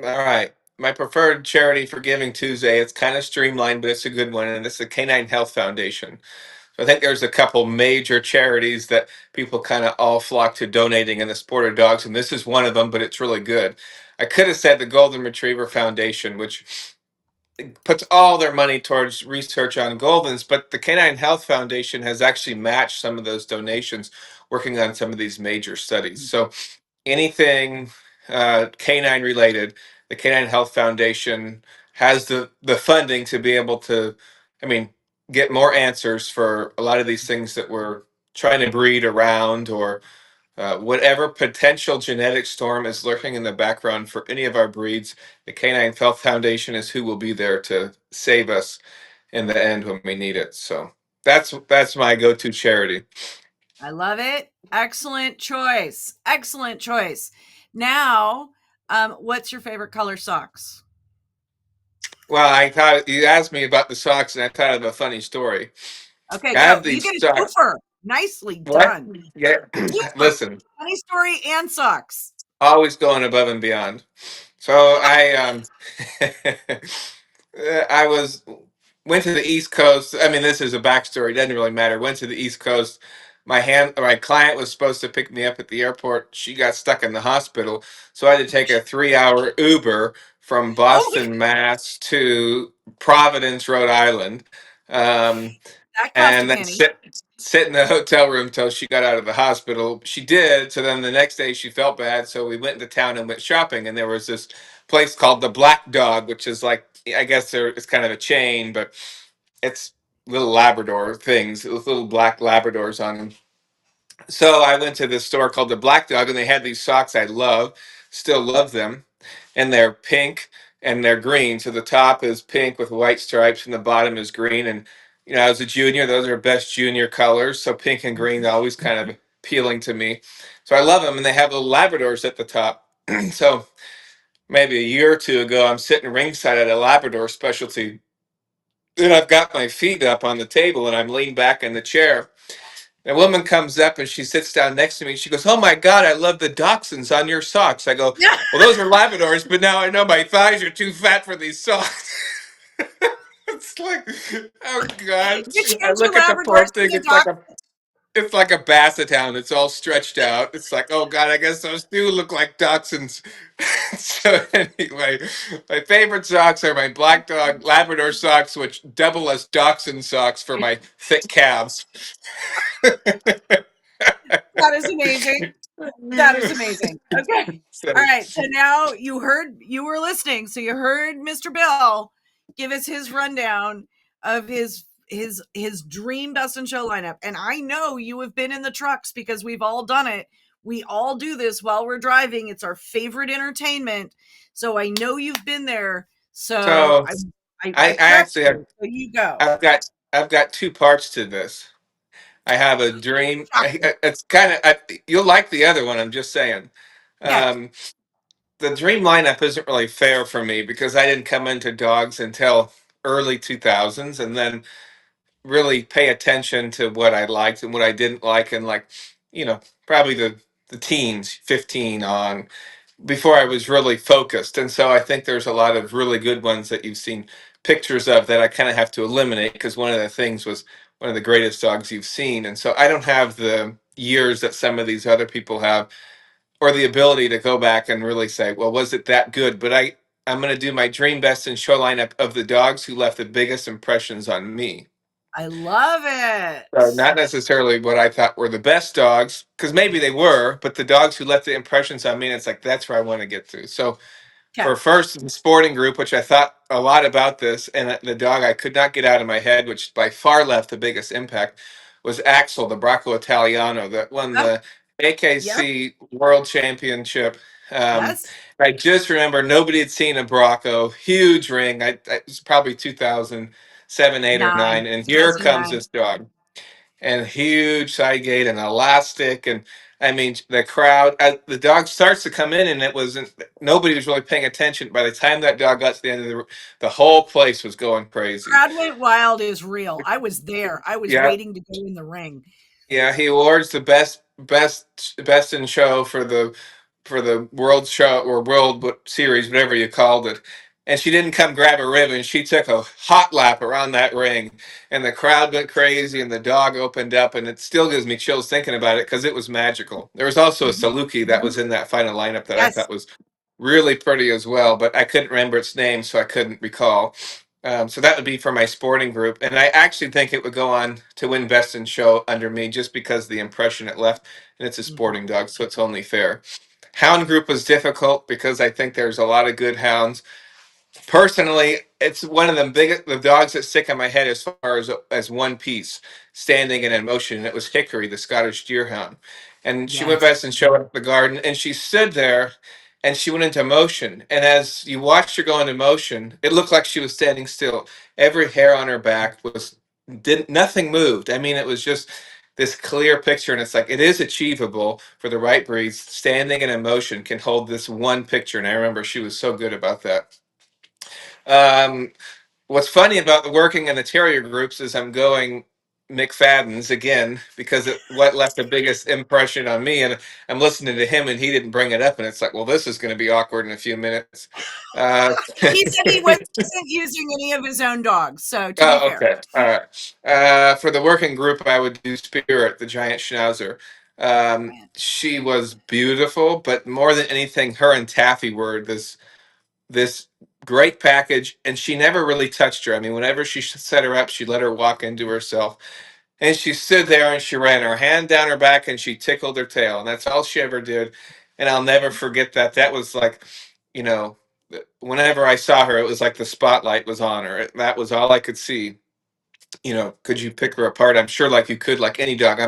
All right. My preferred charity for Giving Tuesday. It's kind of streamlined, but it's a good one, and it's the Canine Health Foundation. So I think there's a couple major charities that people kind of all flock to donating in the sport of dogs, and this is one of them, but it's really good. I could have said the Golden Retriever Foundation, which puts all their money towards research on Goldens, but the Canine Health Foundation has actually matched some of those donations working on some of these major studies. So anything canine related, the Canine Health Foundation has the funding to be able to, I mean, get more answers for a lot of these things that we're trying to breed around, or whatever potential genetic storm is lurking in the background for any of our breeds. The Canine Health Foundation is who will be there to save us in the end when we need it. So that's my go-to charity. I love it. Excellent choice. Excellent choice. Now, what's your favorite color socks? Well, I thought you asked me about the socks, and I thought of a funny story. Okay, I go. have You these get a socks. twofer. Nicely What? done. Yeah. Twofer. Listen, Funny story and socks. always going above and beyond. So I was went to the East Coast. I mean, this is a backstory. It doesn't really matter. Went to the East Coast. My client was supposed to pick me up at the airport. She got stuck in the hospital, so I had to take a 3-hour Uber from Oh my, Boston, Mass, to Providence, Rhode Island, that cost a and then penny. sit in the hotel room till she got out of the hospital. She did. So then the next day she felt bad, so we went into town and went shopping. And there was this place called the Black Dog, which is like, I guess it's kind of a chain, but it's little Labrador things with little black Labradors on them. So I went to this store called the Black Dog, and they had these socks I love, still love them, and they're pink and they're green. So the top is pink with white stripes, and the bottom is green. And you know, as a junior, those are best junior colors. So pink and green always kind of appealing to me. So I love them, and they have little Labradors at the top. So maybe a year or two ago, I'm sitting ringside at a Labrador specialty, and I've got my feet up on the table, and I'm leaned back in the chair, A woman comes up and she sits down next to me. She goes, "Oh my God, I love the dachshunds on your socks." I go, Yeah. "Well, those are Labradors, but now I know my thighs are too fat for these socks." It's like, oh God. You I change your look at the Labradors poor to thing. the dog. It's like a basset hound. It's all stretched out. It's like, oh God, I guess those do look like dachshunds. So anyway, my favorite socks are my black dog Labrador socks, which double as dachshund socks for my thick calves. That is amazing. That is amazing. Okay. All So, right. So now you were listening. So you heard Mr. Bill give us his rundown of his dream best in show lineup. And I know you have been in the trucks because we've all done it. We all do this while we're driving. It's our favorite entertainment. So I know you've been there. So so I I trust actually you. So you go. I've got two parts to this. I have a dream. Chocolate. It's kind of you'll like the other one. I'm just saying. Okay. Um, the dream lineup isn't really fair for me because I didn't come into dogs until early 2000s, and then really pay attention to what I liked and what I didn't like, and like, probably the teens, 15 on, before I was really focused. And so I think there's a lot of really good ones that you've seen pictures of that I kind of have to eliminate because one of the things was one of the greatest dogs you've seen. And so I don't have the years that some of these other people have or the ability to go back and really say, well, was it that good? But I'm going to do my dream best in show lineup of the dogs who left the biggest impressions on me. I love it. Not necessarily what I thought were the best dogs, because maybe they were, but the dogs who left the impressions on me, and it's like that's where I want to get to. So Okay. for first the sporting group, which I thought a lot about this, and the dog I could not get out of my head, which by far left the biggest impact, was Axel, the Bracco Italiano, that won Yep. the Yep. AKC World Championship. Um, Yes. I just remember nobody had seen a Bracco, huge ring. It was probably 2007, 8, or 9, and here comes 2009. this dog and huge side gate and elastic, and I mean the crowd. The dog starts to come in, and it wasn't. Nobody was really paying attention. By the time that dog got to the end of the whole place was going crazy. Crowd went wild is real. I was there. I was Yeah, waiting to go in the ring. yeah. He awards the best in show for the world show or world series, whatever you called it. And she didn't come grab a ribbon. She took a hot lap around that ring, and the crowd went crazy, and the dog opened up, and it still gives me chills thinking about it because it was magical. There was also a Mhm, Saluki that mhm. was in that final lineup that I Yes. thought was really pretty as well, but I couldn't remember its name, so I couldn't recall. So that would be for my sporting group, and I actually think it would go on to win Best in Show under me just because the impression it left, and it's a Mhm. sporting dog, so it's only fair. Hound group was difficult because I think there's a lot of good hounds. Personally, it's one of the dogs that stick in my head as far as one piece, standing and in motion. And it was Hickory, the Scottish Deerhound, and she went Yes. best in show at the garden, and she stood there, and she went into motion. And as you watched her go into motion, it looked like she was standing still. Every hair on her back was didn't nothing moved. I mean, it was just this clear picture, and it's like it is achievable for the right breeds. Standing and in motion can hold this one picture, and I remember she was so good about that. Um, what's funny about the working in the terrier groups is I'm going McFadden's again because what left the biggest impression on me, and I'm listening to him and he didn't bring it up, and it's like, well, this is going to be awkward in a few minutes. Uh, He said he wasn't using any of his own dogs. So to be oh, fair. okay, all right. For the working group, I would do Spirit, the giant schnauzer. She was beautiful, but more than anything, her and Taffy were this great package, and she never really touched her. I mean, whenever she set her up, she let her walk into herself, and she stood there and she ran her hand down her back and she tickled her tail, and that's all she ever did. And I'll never forget that. That was like, you know, whenever I saw her, it was like the spotlight was on her. That was all I could see. Could you pick her apart? I'm sure like you could, like any dog.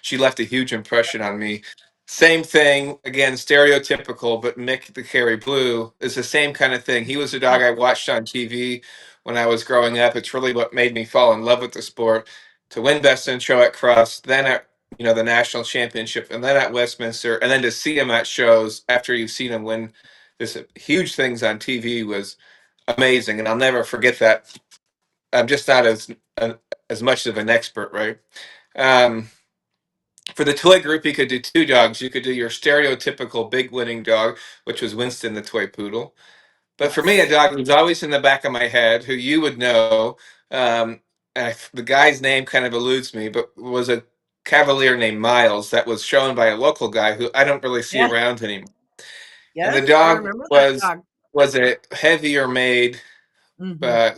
She left a huge impression on me. Same thing, again, stereotypical, but Mick the Kerry Blue is the same kind of thing. He was a dog Yep. I watched on TV when I was growing up. It's really what made me fall in love with the sport. To win Best in Show at Cross, then at the national championship, and then at Westminster, and then to see him at shows after you've seen him win this huge things on TV was amazing, and I'll never forget that. I'm just not as much of an expert, right? Um, For the toy group, you could do two dogs. You could do your stereotypical big winning dog, which was Winston the toy poodle. But for me, a Yes. dog who's always in the back of my head, who you would know, um, the guy's name kind of eludes me, but was a Cavalier named Miles that was shown by a local guy who I don't really see Yeah. around anymore. And the Yes, I dog remember that dog. was a heavier made Mhm. uh,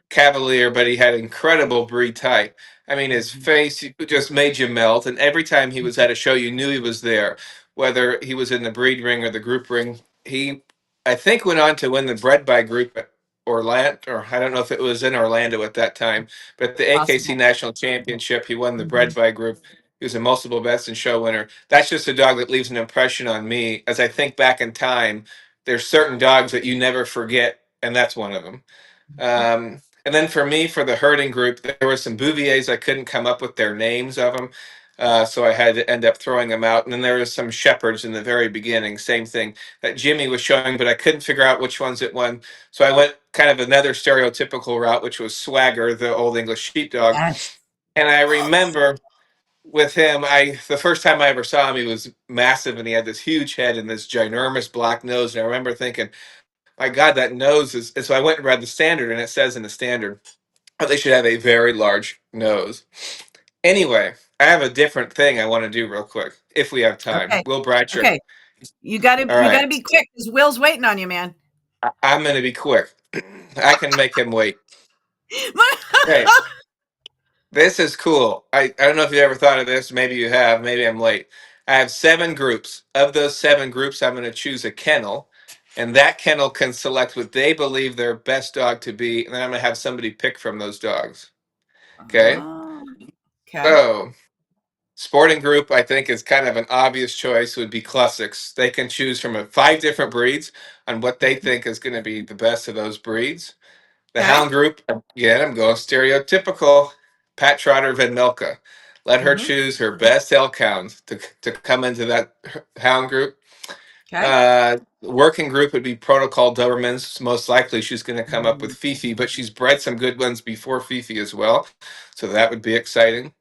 Cavalier, but he had incredible breed type. I mean, his Mhm. face just made you melt, and every time he was Mhm. at a show, you knew he was there, whether he was in the breed ring or the group ring. He, I think, went on to win the bred by group at Orlando, or I don't know if it was in Orlando at that time, but the AKC Possible. National Championship, he won the bred Mhm. by group. He was a multiple best in show winner. That's just a dog that leaves an impression on me. As I think back in time, there's certain dogs that you never forget, and that's one of them. And then for me, for the herding group, there were some Bouviers I couldn't come up with their names of them, so I had to end up throwing them out. And then there was some shepherds in the very beginning, same thing that Jimmy was showing, but I couldn't figure out which ones it won. So I went kind of another stereotypical route, which was Swagger, the Old English sheepdog. Yes. And I remember with him, I the first time I ever saw him, he was massive and he had this huge head and this ginormous black nose. And I remember thinking, my God, that nose is. And so I went and read the standard, and it says in the standard they should have a very large nose. Anyway, I have a different thing I want to do real quick, if we have time. Okay. Will Bratcher. Okay. You gotta All you gotta right. be quick because Will's waiting on you, man. I'm going to be quick. I can make him wait. Okay. This is cool. I don't know if you ever thought of this. Maybe you have. Maybe I'm late. I have 7 groups. Of those 7 groups, I'm going to choose a kennel. And that kennel can select what they believe their best dog to be. And then I'm going to have somebody pick from those dogs. Okay. Oh, okay. So sporting group, I think, is kind of an obvious choice. Would be Classics. They can choose from 5 different breeds on what they Mhm. think is going to be the best of those breeds. The Okay. Hound group, again, I'm going stereotypical. Pat Trotter, Van Milka. Let her Mhm. choose her best elk hound to come into that hound group. Okay. Working group would be Protocol Dobermans. Most likely she's going to come up with Mhm. Fifi, but she's bred some good ones before Fifi as well. So that would be exciting.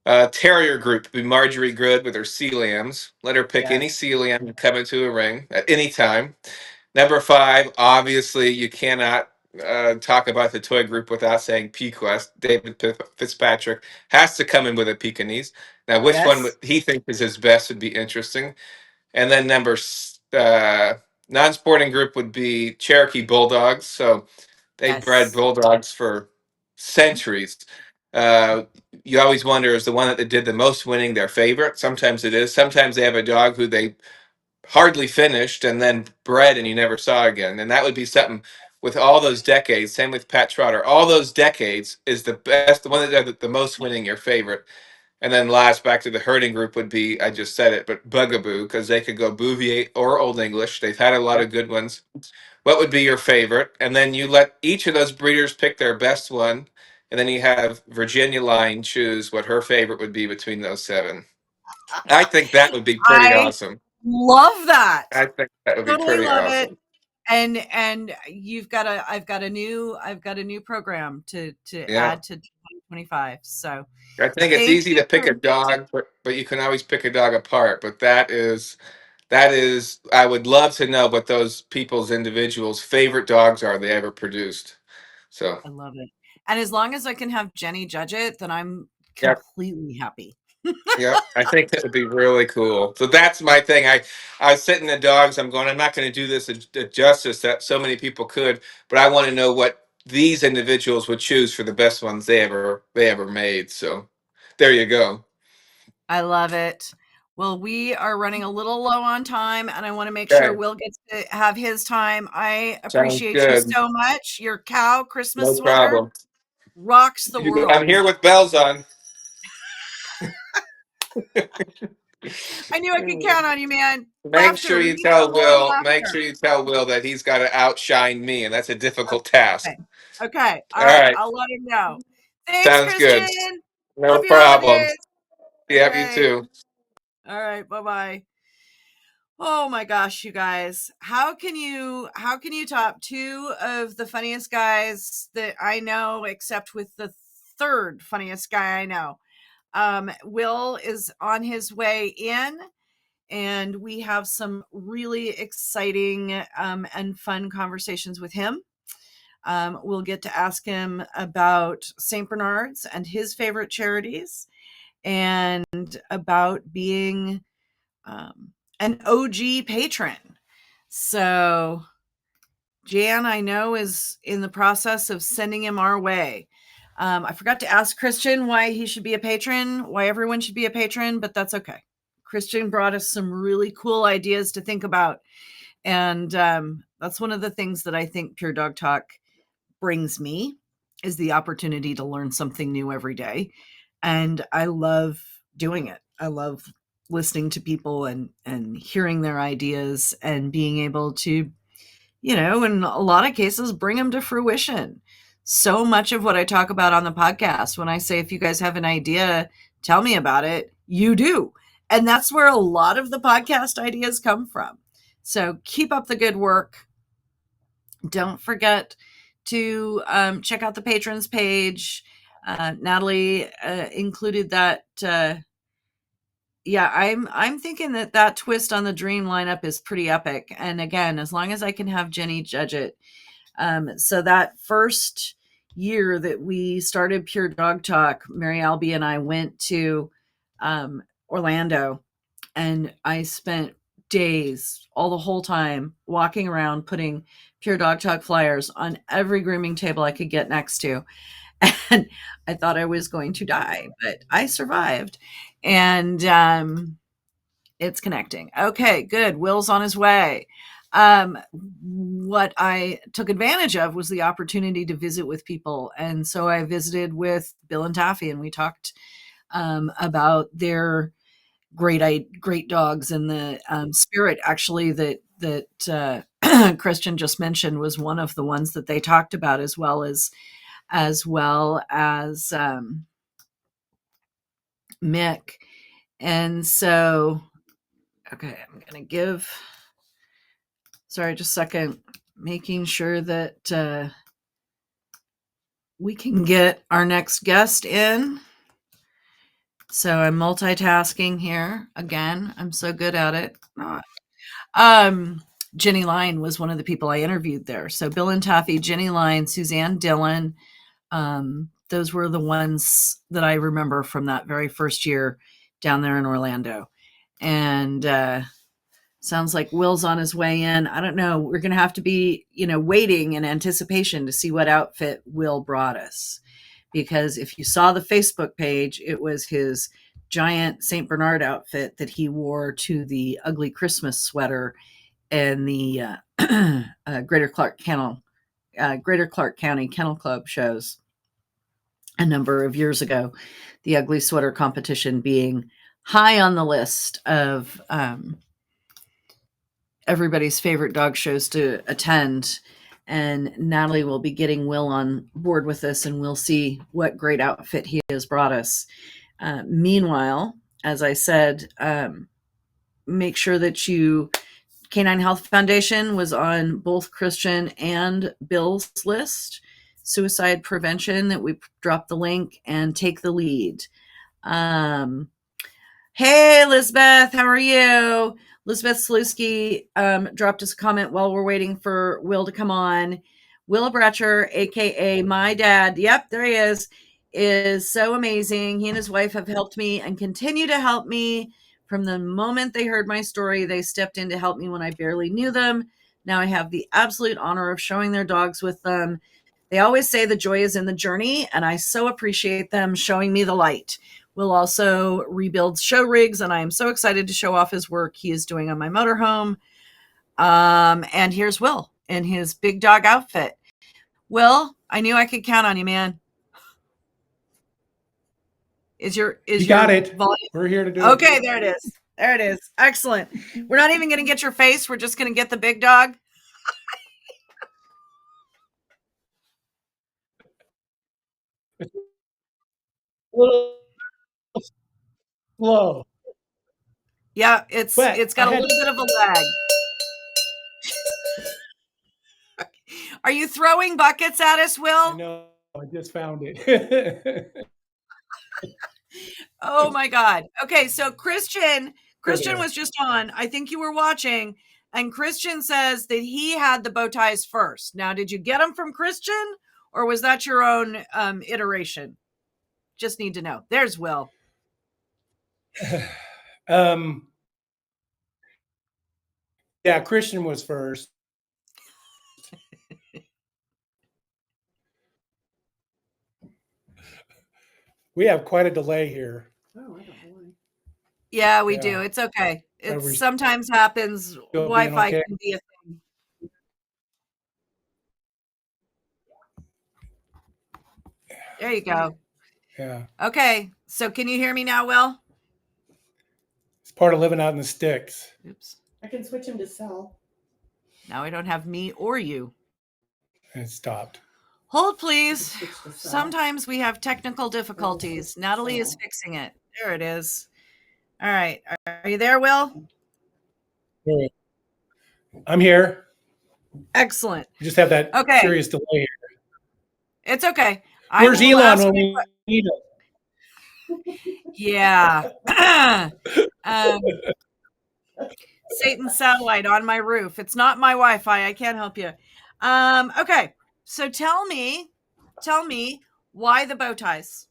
Terrier group would be Marjorie Good with her sea lambs. Let her pick any Yes. sea lamb to come into a ring at any time. Number 5, obviously, you cannot talk about the toy group without saying Pequest. David Fitzpatrick has to come in with a Pekingese. Now, which one Yes. he thinks is his best would be interesting. And then non-sporting group would be Cherokee Bulldogs. So they bred Yes. bulldogs for centuries. Uh, you always wonder, is the one that they did the most winning their favorite? Sometimes it is. Sometimes they have a dog who they hardly finished and then bred and you never saw again. And that would be something with all those decades. Same with Pat Trotter. All those decades is the best, the one that did the most winning your favorite. And then last, back to the herding group would be, I just said it, but Bugaboo, because they could go Bouvier or Old English. They've had a lot Yep. of good ones. What would be your favorite? And then you let each of those breeders pick their best one. And then you have Virginia Line choose what her favorite would be between those 7. I think that would be pretty I awesome. love that. I think that would be Totally pretty love it. awesome. And I've got a new program to Yeah. add to 2025. So I think it's thank easy you to pick a for dog, but you can always pick a dog apart. But that is I would love to know what those people's individuals' favorite dogs are they ever produced. So I love it. And as long as I can have Jenny judge it, then I'm yeah, completely happy. yeah, I think that would be really cool. So that's my thing. I was sitting the dogs. I'm not going to do this a justice that so many people could, but I want to know what these individuals would choose for the best ones they ever made. So there you go. I love it. Well, we are running a little low on time, and I want to make sure Okay, Will gets to have his time. I sounds appreciate you good. so much. Your cow Christmas No sweater problem. rocks the I'm world. here with bells on. I knew I could count on you, man. Make sure Laughter you leads to tell more Will. Make laughter. sure you tell Will that he's got to outshine me, and that's a difficult task. Okay. Okay. All All right. right, I'll let him know. Thanks, sounds Christian. good. No Happy problem. holidays. Yeah, you Okay. too. All right. Bye-bye. Oh my gosh, you guys. How can you top two of the funniest guys that I know except with the third funniest guy I know? Will is on his way in, and we have some really exciting and fun conversations with him. We'll get to ask him about St. Bernard's and his favorite charities, and about being an OG patron. So Jan, I know, is in the process of sending him our way. I forgot to ask Christian why he should be a patron, why everyone should be a patron, but that's okay. Christian brought us some really cool ideas to think about. And that's one of the things that I think Pure Dog Talk brings me, is the opportunity to learn something new every day. And I love doing it. I love listening to people and hearing their ideas and being able to, in a lot of cases, bring them to fruition. So much of what I talk about on the podcast, when I say, if you guys have an idea, tell me about it, you do. And that's where a lot of the podcast ideas come from. So keep up the good work. Don't forget to check out the patrons page. Natalie included that. I'm thinking that twist on the dream lineup is pretty epic. And again, as long as I can have Jenny judge it. So that first year that we started Pure Dog Talk, Mary Albee and I went to Orlando, and I spent days, the whole time, walking around putting Pure Dog Talk flyers on every grooming table I could get next to. And I thought I was going to die, but I survived. And it's connecting. Okay, good. Will's on his way. What I took advantage of was the opportunity to visit with people. And so I visited with Bill and Taffy, and we talked about their great dogs, and the Spirit, actually, that Christian just mentioned was one of the ones that they talked about, as well as Mick. And so, okay, I'm going to give, sorry, just a second, making sure that we can get our next guest in. So I'm multitasking here. Again, I'm so good at it. Jenny Line was one of the people I interviewed there. So Bill and Taffy, Jenny Line, Suzanne Dillon, those were the ones that I remember from that very first year down there in Orlando. And sounds like Will's on his way in. I don't know. We're going to have to be, waiting in anticipation to see what outfit Will brought us. Because if you saw the Facebook page, it was his giant St. Bernard outfit that he wore to the ugly Christmas sweater and the Greater Clark County Kennel Club shows a number of years ago. The ugly sweater competition being high on the list of everybody's favorite dog shows to attend. And Natalie will be getting Will on board with this, and we'll see what great outfit he has brought us. Meanwhile, as I said, make sure that Canine Health Foundation was on both Christian and Bill's list. Suicide prevention, that we drop the link, and Take the Lead. Hey, Elizabeth, how are you? Elizabeth Slutsky dropped us a comment while we're waiting for Will to come on. Will Bratcher, aka my dad, yep, there he is so amazing. He and his wife have helped me and continue to help me. From the moment they heard my story, they stepped in to help me when I barely knew them. Now I have the absolute honor of showing their dogs with them. They always say the joy is in the journey, and I so appreciate them showing me the light. Will also rebuild show rigs, and I am so excited to show off his work he is doing on my motorhome. And here's Will in his big dog outfit. Will, I knew I could count on you, man. You got it. Volume? We're here to do it. Okay, there it is. There it is. Excellent. We're not even going to get your face. We're just going to get the big dog. Slow. Yeah, it's got a little bit of a lag. Are you throwing buckets at us, Will? No, I just found it. Oh my God. Okay, so Christian was just on. I think you were watching, and Christian says that he had the bow ties first. Now, did you get them from Christian, or was that your own iteration? Just need to know. There's Will. Yeah, Christian was first. We have quite a delay here. Oh, I don't know why. Yeah, we do. It's okay. It sometimes happens. Wi-Fi okay? can be a thing. There you go. Yeah. Okay. So can you hear me now, Will? It's part of living out in the sticks. Oops. I can switch him to Sal. Now I don't have me or you. And it stopped. Hold, please. Switch to Sal. Sometimes we have technical difficulties. Natalie is fixing it. There it is. All right. Are you there, Will? I'm here. Excellent. We just have that Okay. serious delay here. It's okay. Where's Elon when we need him? Yeah. Satan's satellite on my roof. It's not my Wi-Fi. I can't help you. Okay. So tell me why the bow ties?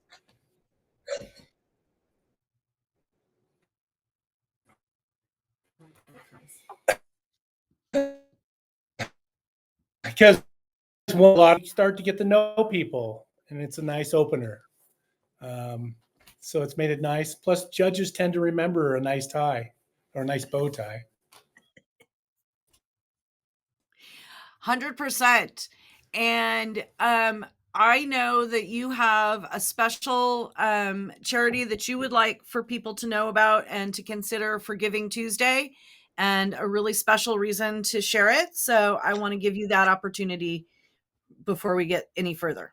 Because a lot of start to get to know people, and it's a nice opener. So it's made it nice. Plus, judges tend to remember a nice tie or a nice bow tie. 100%. And I know that you have a special charity that you would like for people to know about and to consider for Giving Tuesday, and a really special reason to share it. So I want to give you that opportunity before we get any further.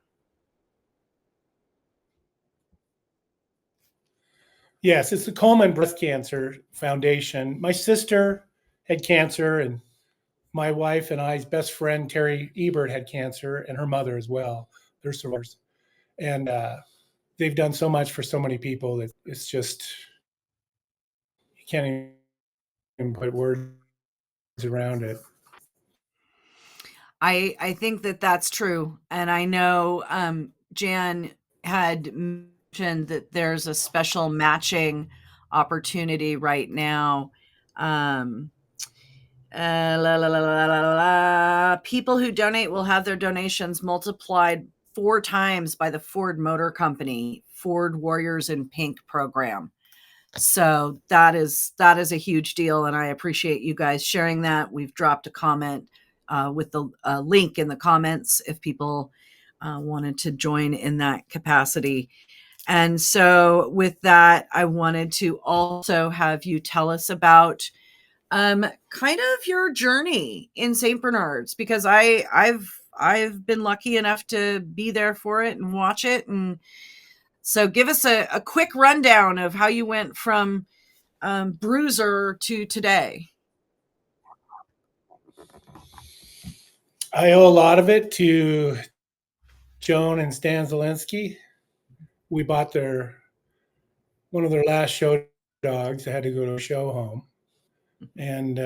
Yes, it's the Coleman Breast Cancer Foundation. My sister had cancer, and my wife and I's best friend, Terry Ebert, had cancer, and her mother as well. They're survivors. And they've done so much for so many people that it's just, you can't even put words around it. I think that that's true. And I know Jan had mentioned that there's a special matching opportunity right now. People who donate will have their donations multiplied 4 times by the Ford Motor Company Ford Warriors in Pink program. So that is a huge deal, and I appreciate you guys sharing that. We've dropped a comment with the link in the comments if people wanted to join in that capacity. And so with that, I wanted to also have you tell us about kind of your journey in St. Bernard's, because I've been lucky enough to be there for it and watch it. And so give us a quick rundown of how you went from bruiser to today. I owe a lot of it to Joan and Stan Zielinski. We bought one of their last show dogs. I had to go to a show home. And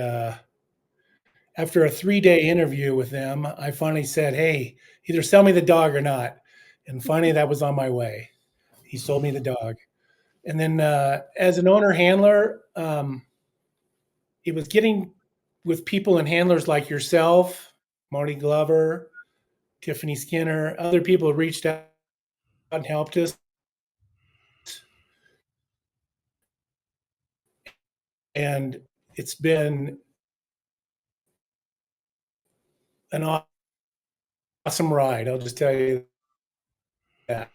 after a 3-day interview with them, I finally said, hey, either sell me the dog or not. And finally, that was on my way. He sold me the dog. And then as an owner handler, it was getting with people and handlers like yourself, Marty Glover, Tiffany Skinner, other people reached out and helped us. And it's been an awesome ride. I'll just tell you that.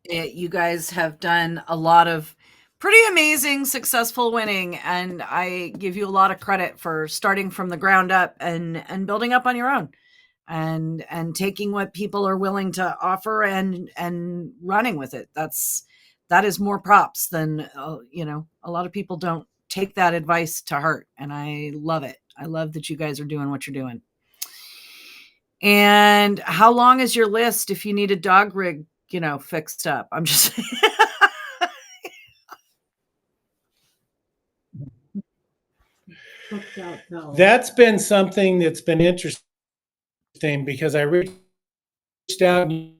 You guys have done a lot of pretty amazing, successful winning, and I give you a lot of credit for starting from the ground up and building up on your own, and taking what people are willing to offer and running with it. That is more props than a lot of people don't take that advice to heart, and I love it. I love that you guys are doing what you're doing. And how long is your list if you need a dog rig fixed up? I'm just booked out though. That's been something that's been interesting because I reached out. And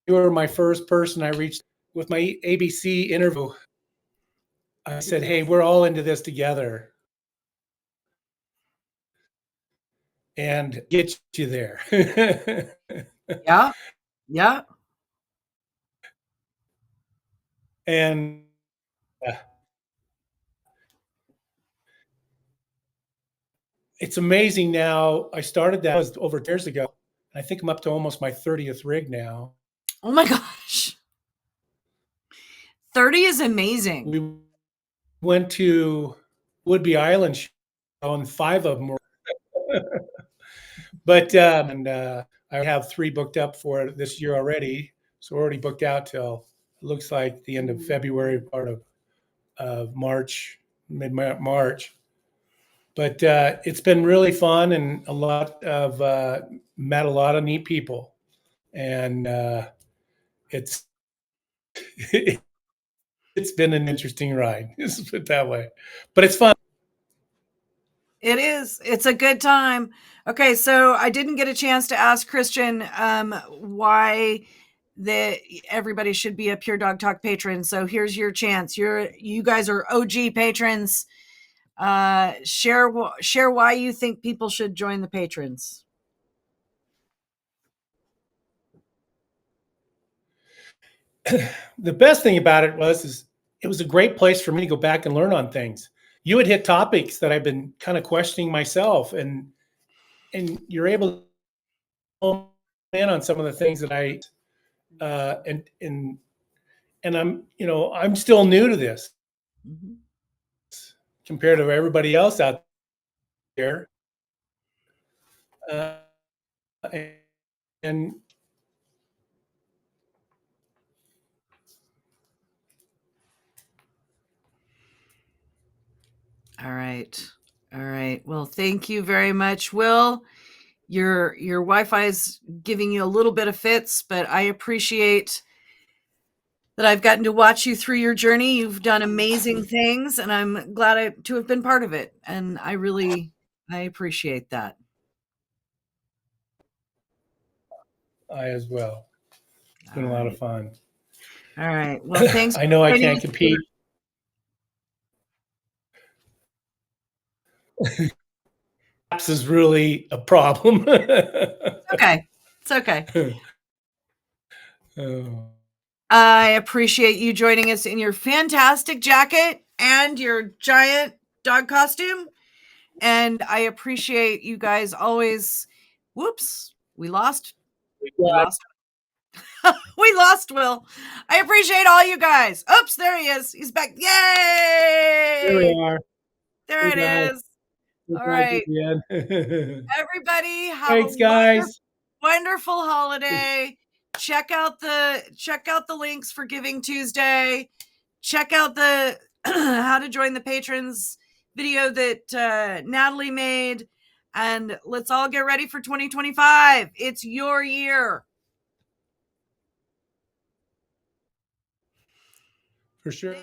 you were my first person I reached with my ABC interview. I said, "Hey, we're all into this together, and get you there." Yeah. Yeah. And it's amazing now. I started that was over 10 years ago. I think I'm up to almost my 30th rig now. Oh my gosh. 30 is amazing. We went to Woodby Island show, and 5 of them were. But I have 3 booked up for this year already. So we're already booked out till it looks like the end of February, part of March, mid-March. But it's been really fun and a lot of met a lot of neat people, and it's it's been an interesting ride. Let's put it that way, but it's fun. It is. It's a good time. Okay, so I didn't get a chance to ask Christian why that everybody should be a Pure Dog Talk patron. So here's your chance. You guys are OG patrons. Share why you think people should join the patrons. The best thing about it was it was a great place for me to go back and learn on things. You would hit topics that I've been kind of questioning myself, and you're able to hone in on some of the things that I and I'm still new to this compared to everybody else out there, uh, and All right. All right. Well, thank you very much, Will. Your Wi-Fi is giving you a little bit of fits, but I appreciate that I've gotten to watch you through your journey. You've done amazing things, and I'm glad to have been part of it. And I appreciate that. I as well. It's been a lot of fun. All right. Well, thanks. I know I can't compete. Apps is really a problem. Okay. It's okay. Oh. I appreciate you joining us in your fantastic jacket and your giant dog costume. And I appreciate you guys always. Whoops. We lost. We lost Will. I appreciate all you guys. Oops, there he is. He's back. Yay! Here we are. There it is. All right. Everybody have Thanks, a guys. wonderful holiday. Check out the links for Giving Tuesday. Check out the how to join the patrons video that Natalie made. And let's all get ready for 2025. It's your year. For sure.